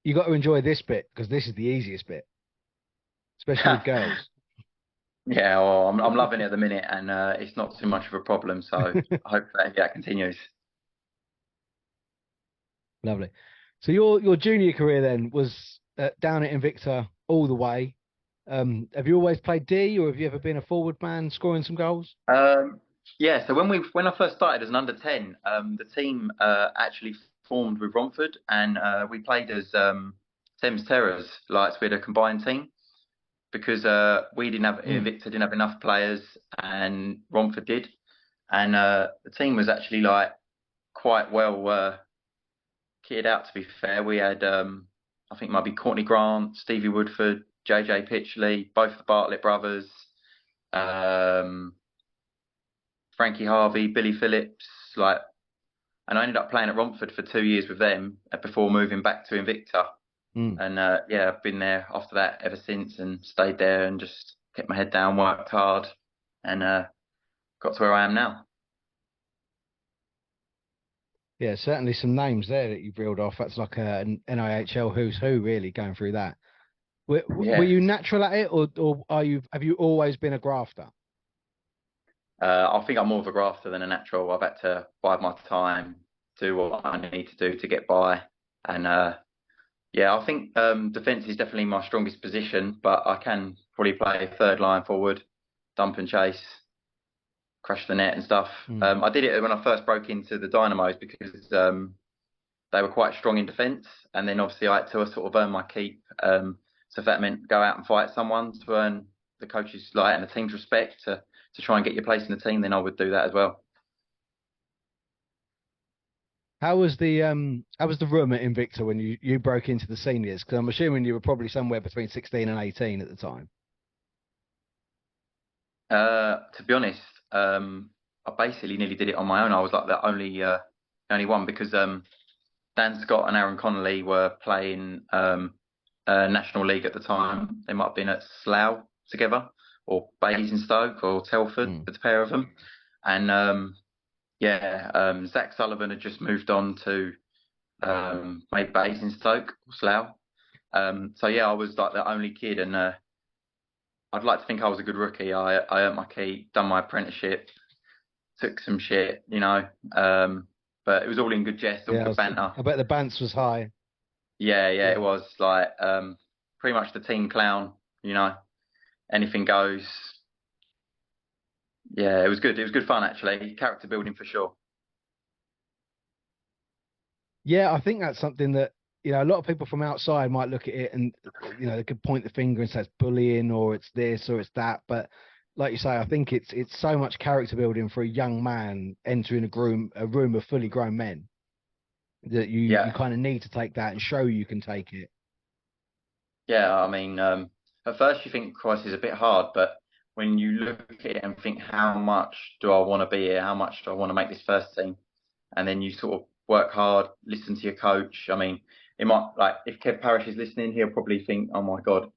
you got to enjoy this bit because this is the easiest bit, especially with girls. Yeah, well, I'm loving it at the minute, and it's not too much of a problem. So I hope that continues. Lovely. So your junior career then was down at Invicta all the way. Have you always played D, or have you ever been a forward man scoring some goals? Yeah, so when I first started as an under 10, the team actually formed with Romford, and we played as Thames Terrors, like so we had a combined team because we didn't have Invicta didn't have enough players, and Romford did, and the team was actually like quite well kitted out. To be fair, we had I think it might be Courtney Grant, Stevie Woodford, JJ Pitchley, both the Bartlett brothers. Frankie Harvey, Billy Phillips, and I ended up playing at Romford for 2 years with them before moving back to Invicta. And yeah, I've been there after that ever since and stayed there and just kept my head down, worked hard, and got to where I am now. Yeah, certainly some names there that you've reeled off. That's like an NIHL who's who, really, going through that. Were you natural at it, or have you always been a grafter? I think I'm more of a grafter than a natural. I've had to bide my time, do what I need to do to get by. And yeah, I think defence is definitely my strongest position, but I can probably play third line forward, dump and chase, crash the net and stuff. I did it when I first broke into the Dynamos because they were quite strong in defence. And then obviously I had to sort of earn my keep. So if that meant go out and fight someone to earn the coach's and the team's respect to try and get your place in the team, then I would do that as well. How was the room at Invicta when you broke into the seniors? Because I'm assuming you were probably somewhere between 16 and 18 at the time. To be honest, I basically nearly did it on my own. I was like the only one because Dan Scott and Aaron Connolly were playing National League at the time. They might have been at Slough together, or Basingstoke or Telford, the pair of them. And Zach Sullivan had just moved on to maybe Basingstoke or Slough. So yeah, I was like the only kid, and I'd like to think I was a good rookie. I earned my keep, done my apprenticeship, took some shit, but it was all in good jest, all good banter. I bet the bants was high. Yeah, it was like pretty much the team clown, anything goes. Yeah, it was good. It was good fun, actually. Character building for sure. Yeah, I think that's something that, a lot of people from outside might look at it and, they could point the finger and say it's bullying or it's this or it's that. But like you say, I think it's so much character building for a young man entering a room of fully grown men that you kind of need to take that and show you can take it. Yeah, I mean, at first you think, Christ, is a bit hard, but when you look at it and think, how much do I want to be here? How much do I want to make this first team? And then you sort of work hard, listen to your coach. I mean, it might, if Kev Parrish is listening, he'll probably think, oh my God,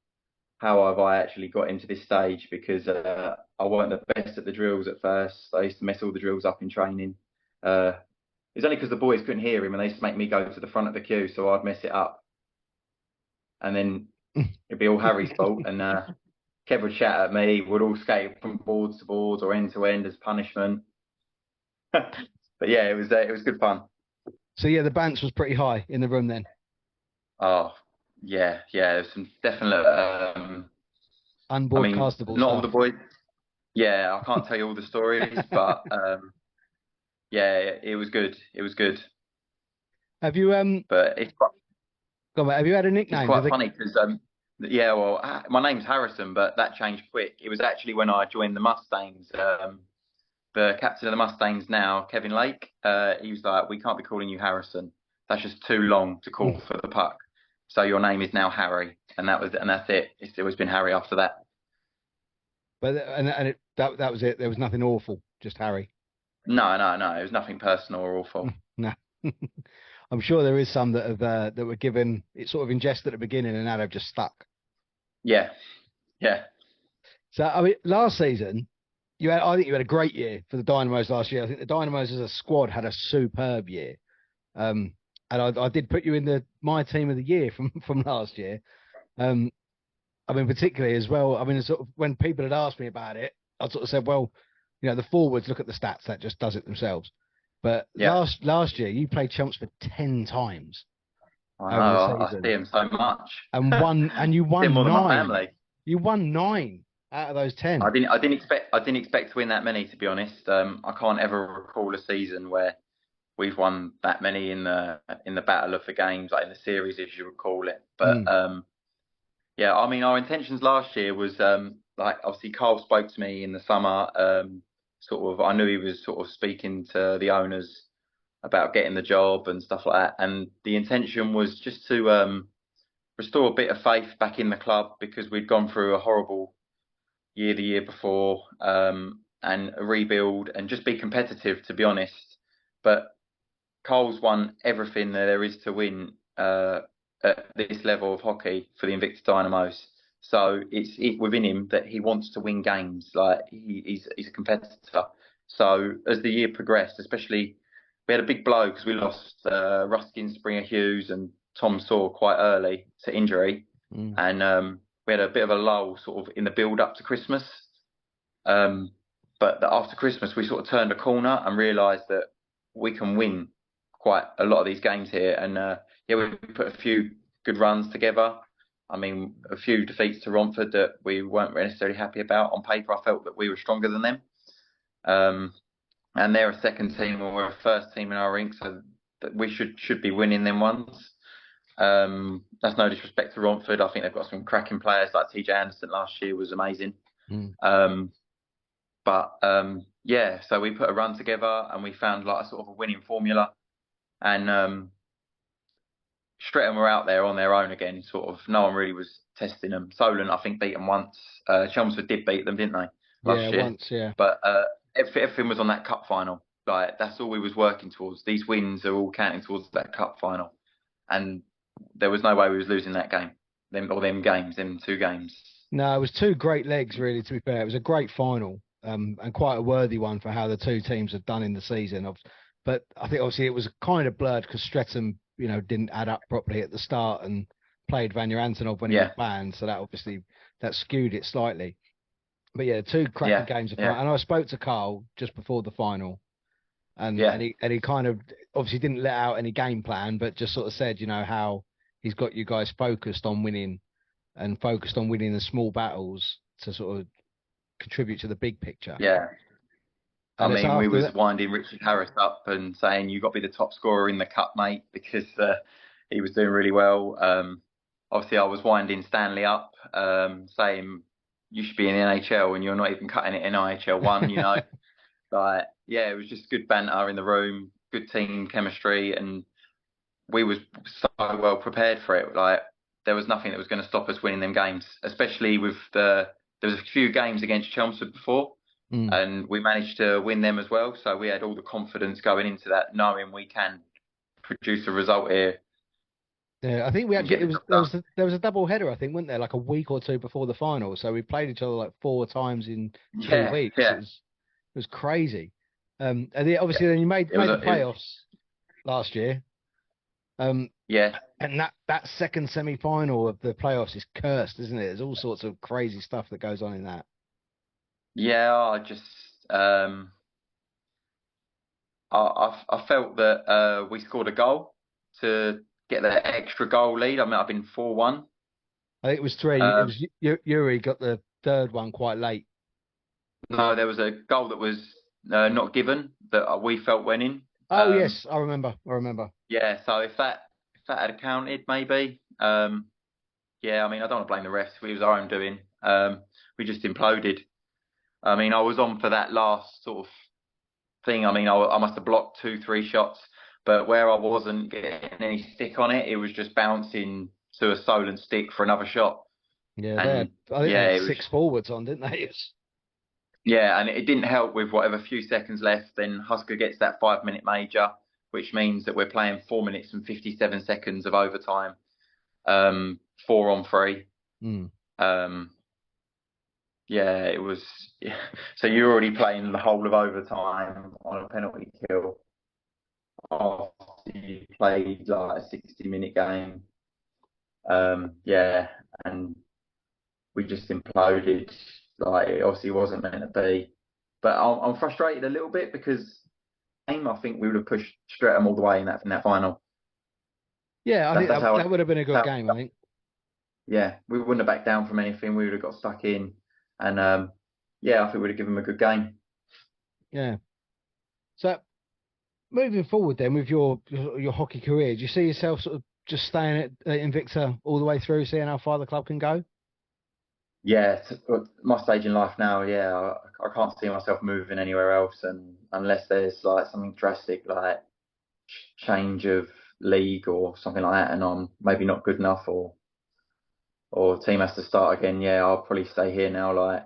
how have I actually got into this stage? Because I weren't the best at the drills at first. I used to mess all the drills up in training. It's only because the boys couldn't hear him and they used to make me go to the front of the queue, so I'd mess it up. And then it'd be all Harry's fault. And Kev would shout at me, would all skate from boards to boards or end to end as punishment. But yeah, it was good fun. So yeah, the bants was pretty high in the room then. Oh, yeah. There's some definite. Unbroadcastable not all stuff. the boys. Yeah, I can't tell you all the stories, but yeah, it was good. It was good. Have you But it's go on, mate, have you had a nickname? it's quite funny because yeah, well, my name's Harrison, but that changed quick. It was actually when I joined the Mustangs. The captain of the Mustangs now, Kevin Lake, he was like, "We can't be calling you Harrison. That's just too long to call for the puck. So your name is now Harry." And that's it. It's always been Harry after that. But that was it. There was nothing awful, just Harry. No. It was nothing personal or awful. No. I'm sure there is some that have that were given it sort of in jest at the beginning, and now they've just stuck. Yeah. So I mean, last season, I think you had a great year for the Dynamos last year. I think the Dynamos as a squad had a superb year. And I did put you in my team of the year from last year. I mean, particularly as well. I mean, sort of when people had asked me about it, I sort of said, well, the forwards look at the stats, that just does it themselves. But last year, you played chumps for 10 times. I know. I see him so much. And you won more 9. Than my family. You won 9 out of those 10. I didn't expect to win that many, to be honest. I can't ever recall a season where we've won that many in the battle of the games, like in the series, as you would call it. But yeah, I mean, our intentions last year was like obviously Carl spoke to me in the summer. I knew he was sort of speaking to the owners about getting the job and stuff like that. And the intention was just to restore a bit of faith back in the club because we'd gone through a horrible year the year before and a rebuild and just be competitive, to be honest. But Carl's won everything there is to win at this level of hockey for the Invicta Dynamos. So it's within him that he wants to win games. Like he's a competitor. So as the year progressed, especially we had a big blow because we lost Ruskin, Springer Hughes, and Tom Saw quite early to injury, and we had a bit of a lull sort of in the build up to Christmas. But after Christmas, we sort of turned a corner and realised that we can win quite a lot of these games here. And we put a few good runs together. I mean, a few defeats to Romford that we weren't necessarily happy about. On paper, I felt that we were stronger than them. And they're a second team, or we're a first team in our rink, so that we should be winning them ones. That's no disrespect to Romford. I think they've got some cracking players, like TJ Anderson last year was amazing. So we put a run together and we found like a sort of a winning formula. And Streatham were out there on their own again, sort of. No one really was testing them. Solent, I think, beat them once. Chelmsford did beat them, didn't they? Last year. Once, yeah. But everything was on that cup final. Like, that's all we was working towards. These wins are all counting towards that cup final. And there was no way we was losing that game. Them 2 games. No, it was 2 great legs, really, to be fair. It was a great final, and quite a worthy one for how the 2 teams have done in the season. But I think, obviously, it was kind of blurred because Streatham, didn't add up properly at the start and played Vanya Antonov when he was banned. So that skewed it slightly. But yeah, 2 cracking games of fun. And I spoke to Carl just before the final. And he kind of obviously didn't let out any game plan, but just sort of said, how he's got you guys focused on winning and focused on winning the small battles to sort of contribute to the big picture. Yeah. And I mean, we was winding Richard Harris up and saying, you got to be the top scorer in the cup, mate, because he was doing really well. Obviously, I was winding Stanley up, saying you should be in the NHL and you're not even cutting it in IHL 1, Like, yeah, it was just good banter in the room, good team chemistry, and we was so well prepared for it. Like, there was nothing that was going to stop us winning them games, especially with there was a few games against Chelmsford before, and we managed to win them as well. So we had all the confidence going into that, knowing we can produce a result here. Yeah, I think we actually there was a double header, I think, wasn't there, like a week or 2 before the final. So we played each other like 4 times in 2 weeks. Yeah. It was crazy. And obviously then you made the playoffs last year. And that second semi-final of the playoffs is cursed, isn't it? There's all sorts of crazy stuff that goes on in that. Yeah, I just I felt that we scored a goal to get that extra goal lead. I mean, I've been 4-1. I think it was 3. It was Yuri got the third one quite late. No, there was a goal that was not given that we felt went in. Oh yes, I remember. Yeah, so if that had counted, maybe. Yeah, I mean, I don't want to blame the refs. It was our own doing. We just imploded. I mean, I was on for that last sort of thing. I mean, I must have blocked 2-3 shots, but where I wasn't getting any stick on it, it was just bouncing to a stolen stick for another shot. Yeah, I think they had 6 forwards on, didn't they? Yeah, and it didn't help with whatever few seconds left. Then Husker gets that 5-minute major, which means that we're playing 4 minutes and 57 seconds of overtime, 4-on-3. Yeah, it was. Yeah. So you're already playing the whole of overtime on a penalty kill. After you played like a 60-minute game. Yeah, and we just imploded. Like, it obviously wasn't meant to be. But I'm frustrated a little bit because I think we would have pushed Streatham all the way in that final. Yeah, I think that would have been a good game, I think. Yeah, we wouldn't have backed down from anything. We would have got stuck in. And, yeah, I think we would have given them a good game. Yeah. So, moving forward then with your hockey career, do you see yourself sort of just staying at Invicta all the way through, seeing how far the club can go? Yeah, my stage in life now, yeah, I can't see myself moving anywhere else, and unless there's like something drastic, like change of league or something like that, and I'm maybe not good enough, or team has to start again. Yeah, I'll probably stay here now. Like,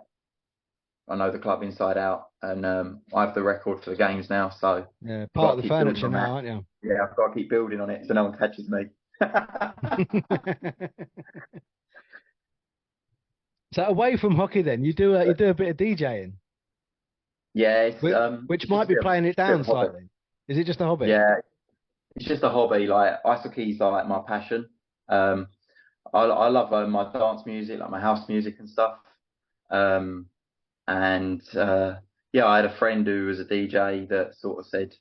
I know the club inside out, and I have the record for the games now, so yeah, part of the furniture now, aren't you? Yeah, I've got to keep building on it so no one catches me. So away from hockey, then you do a bit of DJing. Yeah, which might be playing it down slightly. Is it just a hobby? Yeah, it's just a hobby. Like, ice hockey is like my passion. I love my dance music, like my house music and stuff. Yeah, I had a friend who was a DJ that sort of said,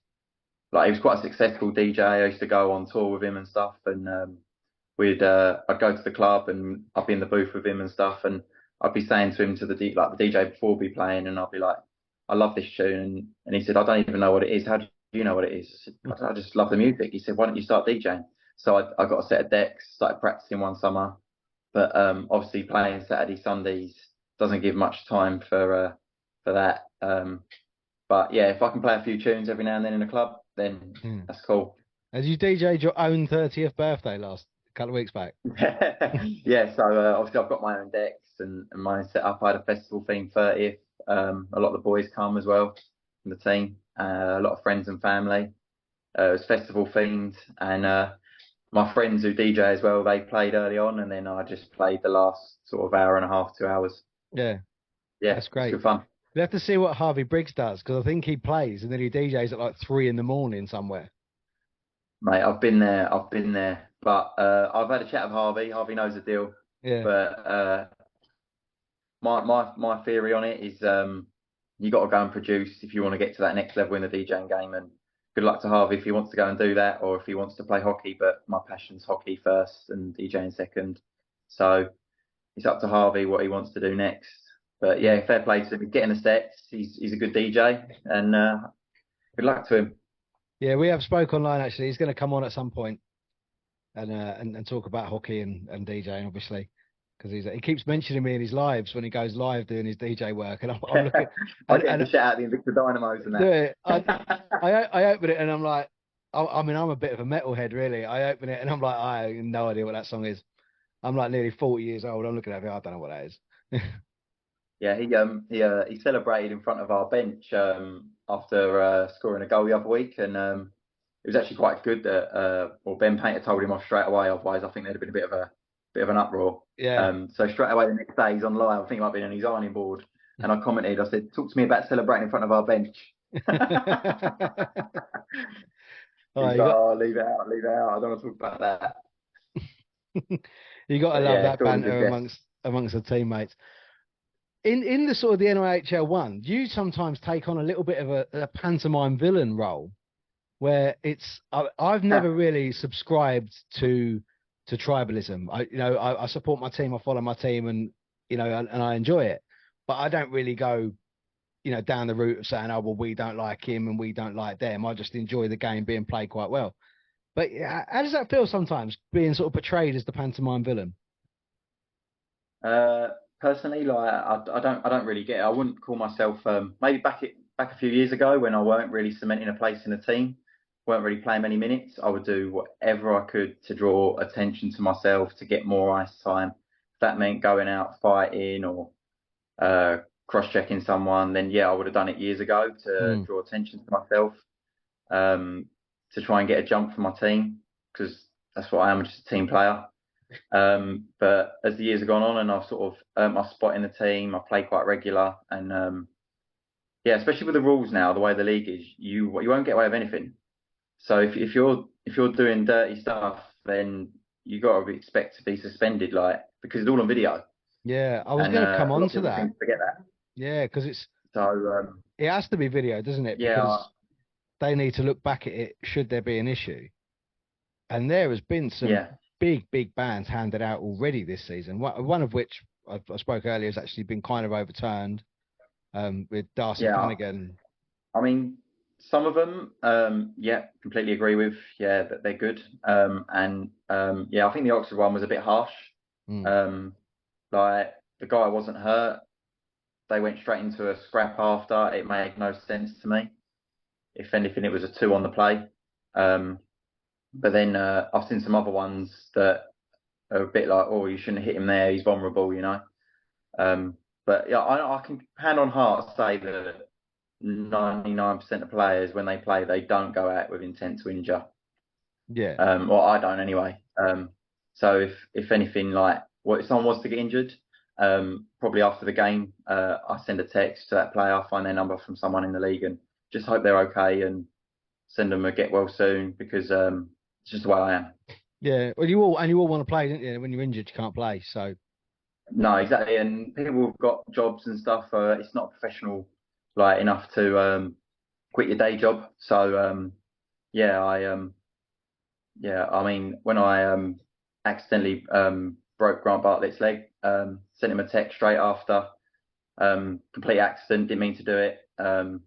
like, he was quite a successful DJ. I used to go on tour with him and stuff, and I'd go to the club and I'd be in the booth with him and stuff, and I'd be saying to him, the DJ before be playing, and I'd be like, I love this tune, and he said, I don't even know what it is. How do you know what it is? I said, I just love the music. He said, why don't you start DJing? So I got a set of decks, started practicing one summer, but obviously playing Saturday, Sundays doesn't give much time for that. But yeah, if I can play a few tunes every now and then in a club, then that's cool. As you DJ'd your own 30th birthday last couple of weeks back. Yeah, so obviously I've got my own decks and mine set up. I had a festival themed 30th. A lot of the boys come as well from the team. A lot of friends and family. It was festival themed, and my friends who DJ as well, they played early on, and then I just played the last sort of hour and a half, 2 hours. Yeah, that's great. It's good fun. We have to see what Harvey Briggs does, because I think he plays and then he DJs at like 3 a.m. somewhere. Mate, I've been there, but I've had a chat with Harvey. Harvey knows the deal. Yeah. But my theory on it is you got to go and produce if you want to get to that next level in the DJing game. And good luck to Harvey if he wants to go and do that, or if he wants to play hockey. But my passion's hockey first and DJing second. So it's up to Harvey what he wants to do next. But yeah, fair play to him. Getting the sets. He's a good DJ, and good luck to him. Yeah, we have spoke online actually. He's going to come on at some point and talk about hockey and DJing, obviously, because he keeps mentioning me in his lives when he goes live doing his DJ work, and I'm looking. I get to shout out the Invicta Dynamos and that. I open it and I'm like, I mean, I'm a bit of a metalhead, really. I open it and I'm like, I have no idea what that song is. I'm like nearly 40 years old. I'm looking at it. I don't know what that is. Yeah, he celebrated in front of our bench after scoring a goal the other week, and it was actually quite good that Ben Painter told him off straight away. Otherwise, I think there'd have been a bit of an uproar. Yeah. So straight away the next day he's on live. I think he might be on his ironing board, and I commented. I said, "Talk to me about celebrating in front of our bench." Leave it out. I don't want to talk about that. You got to love that banter amongst the teammates. In the sort of the NIHL one, do you sometimes take on a little bit of a pantomime villain role where I've never really subscribed to tribalism. I support my team, I follow my team, and and I enjoy it, but I don't really go down the route of saying, oh well, we don't like him and we don't like them. I just enjoy the game being played quite well. But how does that feel sometimes, being sort of portrayed as the pantomime villain? Personally, like I don't really get it. I wouldn't call myself maybe back a few years ago when I weren't really cementing a place in the team, weren't really playing many minutes. I would do whatever I could to draw attention to myself, to get more ice time. If that meant going out fighting or cross-checking someone, then yeah, I would have done it years ago to draw attention to myself, to try and get a jump for my team, because that's what I am, just a team player. But as the years have gone on and I've sort of earned my spot in the team, I play quite regular, and yeah, especially with the rules now, the way the league is, you won't get away with anything. So if you're doing dirty stuff, then you got to expect to be suspended, like, because it's all on video. Yeah, I was going to come on to that. Forget that. Yeah, because so it has to be video, doesn't it? Yeah. Because they need to look back at it should there be an issue. And there has been some big bans handed out already this season. One of which I spoke earlier has actually been kind of overturned with Darcy Flanagan. I mean, some of them, completely agree with. Yeah, that they're good. And I think the Oxford one was a bit harsh. Like, the guy wasn't hurt. They went straight into a scrap after. It made no sense to me. If anything, it was a 2 on the play. But then I've seen some other ones that are a bit like, oh, you shouldn't hit him there. He's vulnerable, But yeah, I can hand on heart say that 99% of players, when they play, they don't go out with intent to injure. Yeah. Or I don't anyway. So if anything, like, if someone was to get injured, probably after the game, I send a text to that player, find their number from someone in the league, and just hope they're okay and send them a get well soon, because it's just the way I am. Yeah, well, you all want to play, don't you? When you're injured, you can't play. So. No, exactly, and people have got jobs and stuff. It's not professional, like, enough to quit your day job. So I mean, when I accidentally broke Grant Bartlett's leg, sent him a text straight after. Complete accident, didn't mean to do it. And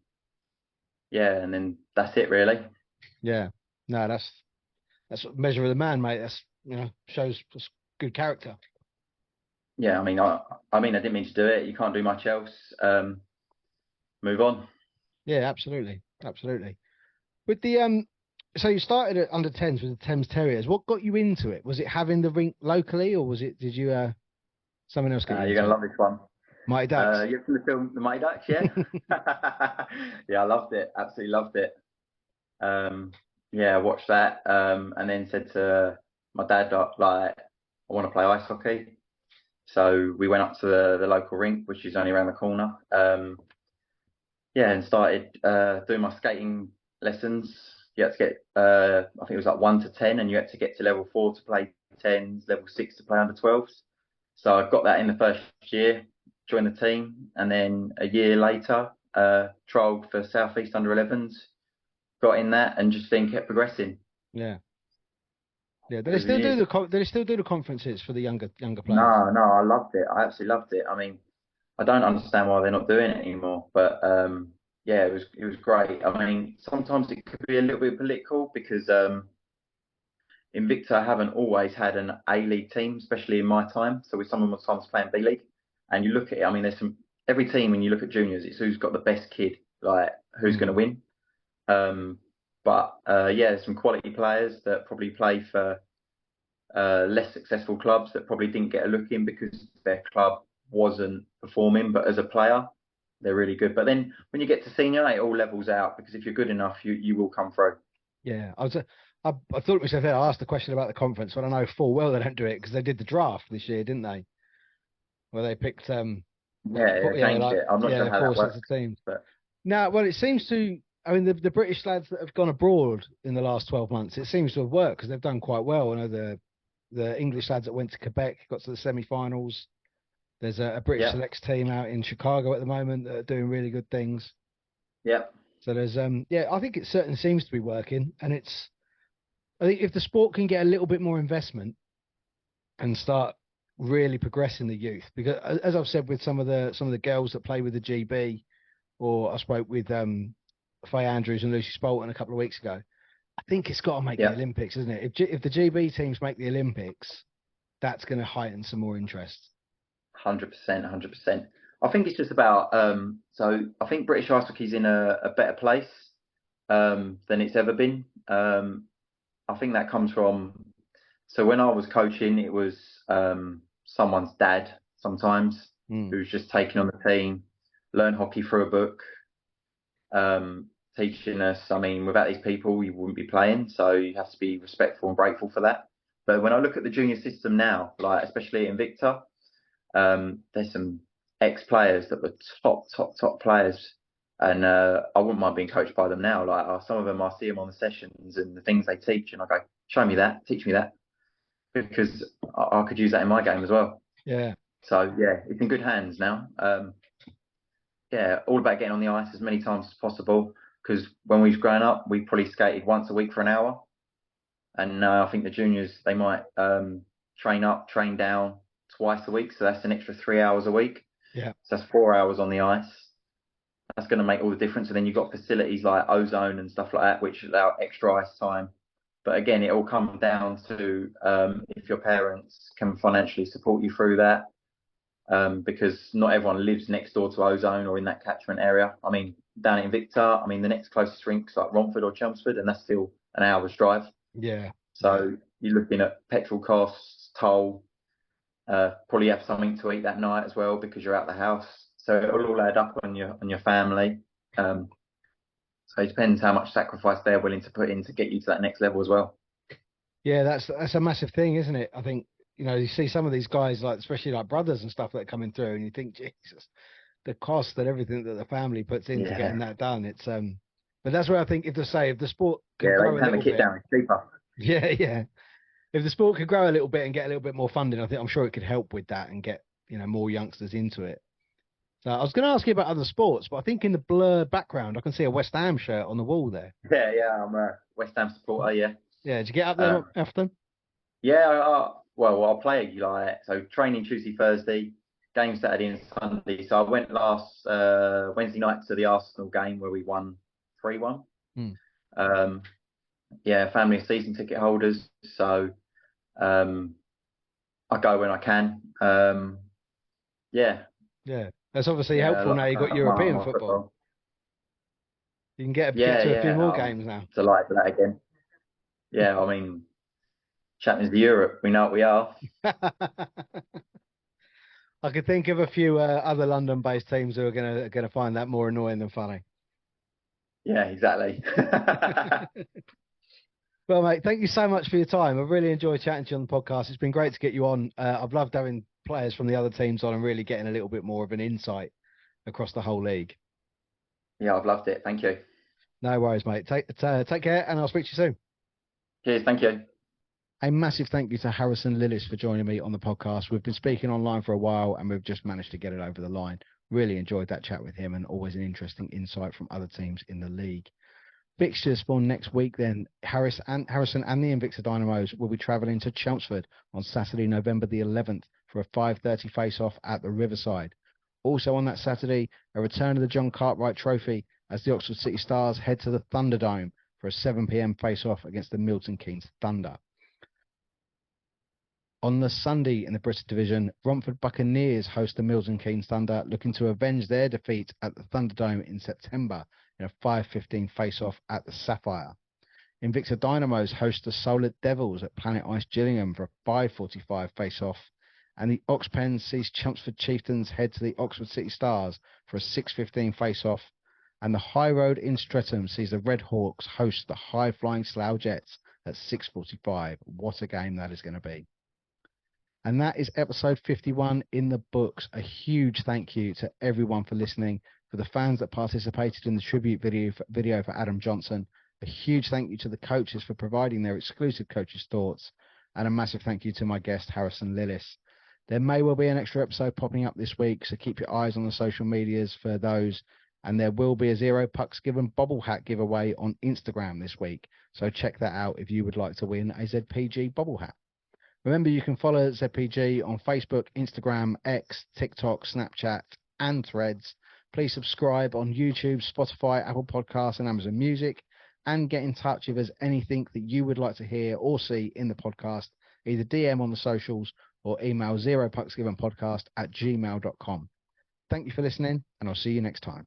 then that's it, really. Yeah, no, that's a measure of the man, mate. That's shows good character. Yeah, I mean, I didn't mean to do it. You can't do much else. Move on. Yeah, absolutely. With the so you started at under 10s with the Thames Terriers. What got you into it? Was it having the rink locally, or did you someone else get you? You're gonna love this one. Mighty Ducks. You've seen the film The Mighty Ducks, yeah? Yeah, I loved it. Absolutely loved it. I watched that, and then said to my dad, like, I want to play ice hockey. So we went up to the local rink, which is only around the corner. And started doing my skating lessons. You had to get, I think it was like 1 to 10, and you had to get to level 4 to play 10s, level 6 to play under 12s. So I got that in the first year, joined the team, and then a year later, trialled for South East under 11s, got in that, and just then kept progressing. Yeah. Yeah, do they still do the conferences for the younger players? No, I loved it. I absolutely loved it. I mean, I don't understand why they're not doing it anymore, but it was great. I mean, sometimes it could be a little bit political, because Invicta haven't always had an A-League team, especially in my time. So with some of my times playing B-League, and you look at it, I mean, every team, when you look at juniors, it's who's got the best kid, like who's going to win. There's some quality players that probably play for less successful clubs that probably didn't get a look in because their club wasn't performing, but as a player, they're really good. But then when you get to senior, it all levels out, because if you're good enough, you will come through. Yeah, I thought to myself, I asked the question about the conference, but I know full well they don't do it, because they did the draft this year, didn't they? Where they picked it. I'm not sure how that works. Teams. But no, well, it seems to. I mean, the British lads that have gone abroad in the last 12 months, it seems to have worked, because they've done quite well. I know the English lads that went to Quebec got to the semi-finals. There's a British selects team out in Chicago at the moment that are doing really good things. Yeah. So there's I think it certainly seems to be working, and I think if the sport can get a little bit more investment and start really progressing the youth, because as I've said with some of the girls that play with the GB, or I spoke with Faye Andrews and Lucy Spolton a couple of weeks ago, I think it's got to make the Olympics, isn't it? If the GB teams make the Olympics, that's going to heighten some more interest. 100%, 100%. I think it's just about, so I think British ice hockey's in a better place than it's ever been. I think that comes from, so when I was coaching, it was someone's dad sometimes who's just taking on the team, learn hockey through a book, teaching us. I mean, without these people, you wouldn't be playing. So you have to be respectful and grateful for that. But when I look at the junior system now, like especially at Invicta, there's some ex-players that were top players, and I wouldn't mind being coached by them now. Like some of them, I see them on the sessions and the things they teach, and I go, show me that, teach me that, because I could use that in my game as well. Yeah. So yeah, it's in good hands now. All about getting on the ice as many times as possible, because when we was growing up, we probably skated once a week for an hour, and now I think the juniors, they might train up, train down twice a week, so that's an extra 3 hours a week. Yeah. So that's 4 hours on the ice. That's going to make all the difference. And then you've got facilities like ozone and stuff like that, which allow extra ice time. But again, it all comes down to if your parents can financially support you through that, because not everyone lives next door to ozone or in that catchment area. I mean, down in Invicta, I mean, the next closest rink's like Romford or Chelmsford, and that's still an hour's drive. Yeah. So you're looking at petrol costs, toll, probably have something to eat that night as well because you're out the house. So it'll all add up on your family. So it depends how much sacrifice they're willing to put in to get you to that next level as well. Yeah, that's a massive thing, isn't it? I think, you see some of these guys, like especially like brothers and stuff that are coming through, and you think, Jesus, the cost and everything that the family puts into getting that done. It's but that's where I think if the sport could grow a little bit. Down, it's cheaper. Yeah. If the sport could grow a little bit and get a little bit more funding, I'm sure it could help with that and get more youngsters into it. So I was going to ask you about other sports, but I think in the blur background, I can see a West Ham shirt on the wall there. Yeah, I'm a West Ham supporter, yeah. Yeah, did you get up there often? Yeah, well, I'll play so training Tuesday, Thursday, game Saturday and Sunday. So I went last Wednesday night to the Arsenal game where we won 3-1. Family of season ticket holders, so I go when I can. Yeah, that's obviously helpful now. You got European football. You can get to a few more games now. Delighted for that again. Yeah, I mean, Champions of Europe, we know what we are. I could think of a few other London-based teams who are going to find that more annoying than funny. Yeah, exactly. Well, mate, thank you so much for your time. I've really enjoyed chatting to you on the podcast. It's been great to get you on. I've loved having players from the other teams on and really getting a little bit more of an insight across the whole league. Yeah, I've loved it. Thank you. No worries, mate. Take care, and I'll speak to you soon. Cheers. Thank you. A massive thank you to Harrison Lillis for joining me on the podcast. We've been speaking online for a while, and we've just managed to get it over the line. Really enjoyed that chat with him, and always an interesting insight from other teams in the league. Fixtures for next week then. Harrison and the Invicta Dynamos will be travelling to Chelmsford on Saturday, November the 11th for a 5:30 face-off at the Riverside. Also on that Saturday, a return of the John Cartwright Trophy as the Oxford City Stars head to the Thunderdome for a 7 p.m. face-off against the Milton Keynes Thunder. On the Sunday in the Britton Division, Romford Buccaneers host the Milton Keynes Thunder, looking to avenge their defeat at the Thunderdome in September in a 5:15 face-off at the Sapphire. Invicta Dynamos host the Solid Devils at Planet Ice Gillingham for a 5:45 face-off, and the Oxpen sees Chelmsford Chieftains head to the Oxford City Stars for a 6:15 face-off, and the High Road in Streatham sees the Red Hawks host the High Flying Slough Jets at 6:45. What a game that is going to be. And that is episode 51 in the books. A huge thank you to everyone for listening, for the fans that participated in the tribute video for Adam Johnson. A huge thank you to the coaches for providing their exclusive coaches' thoughts. And a massive thank you to my guest, Harrison Lillis. There may well be an extra episode popping up this week, so keep your eyes on the social medias for those. And there will be a Zero Pucks Given bobble hat giveaway on Instagram this week. So check that out if you would like to win a ZPG bobble hat. Remember, you can follow ZPG on Facebook, Instagram, X, TikTok, Snapchat, and Threads. Please subscribe on YouTube, Spotify, Apple Podcasts, and Amazon Music. And get in touch if there's anything that you would like to hear or see in the podcast. Either DM on the socials or email zeropucksgivenpodcast@gmail.com. Thank you for listening, and I'll see you next time.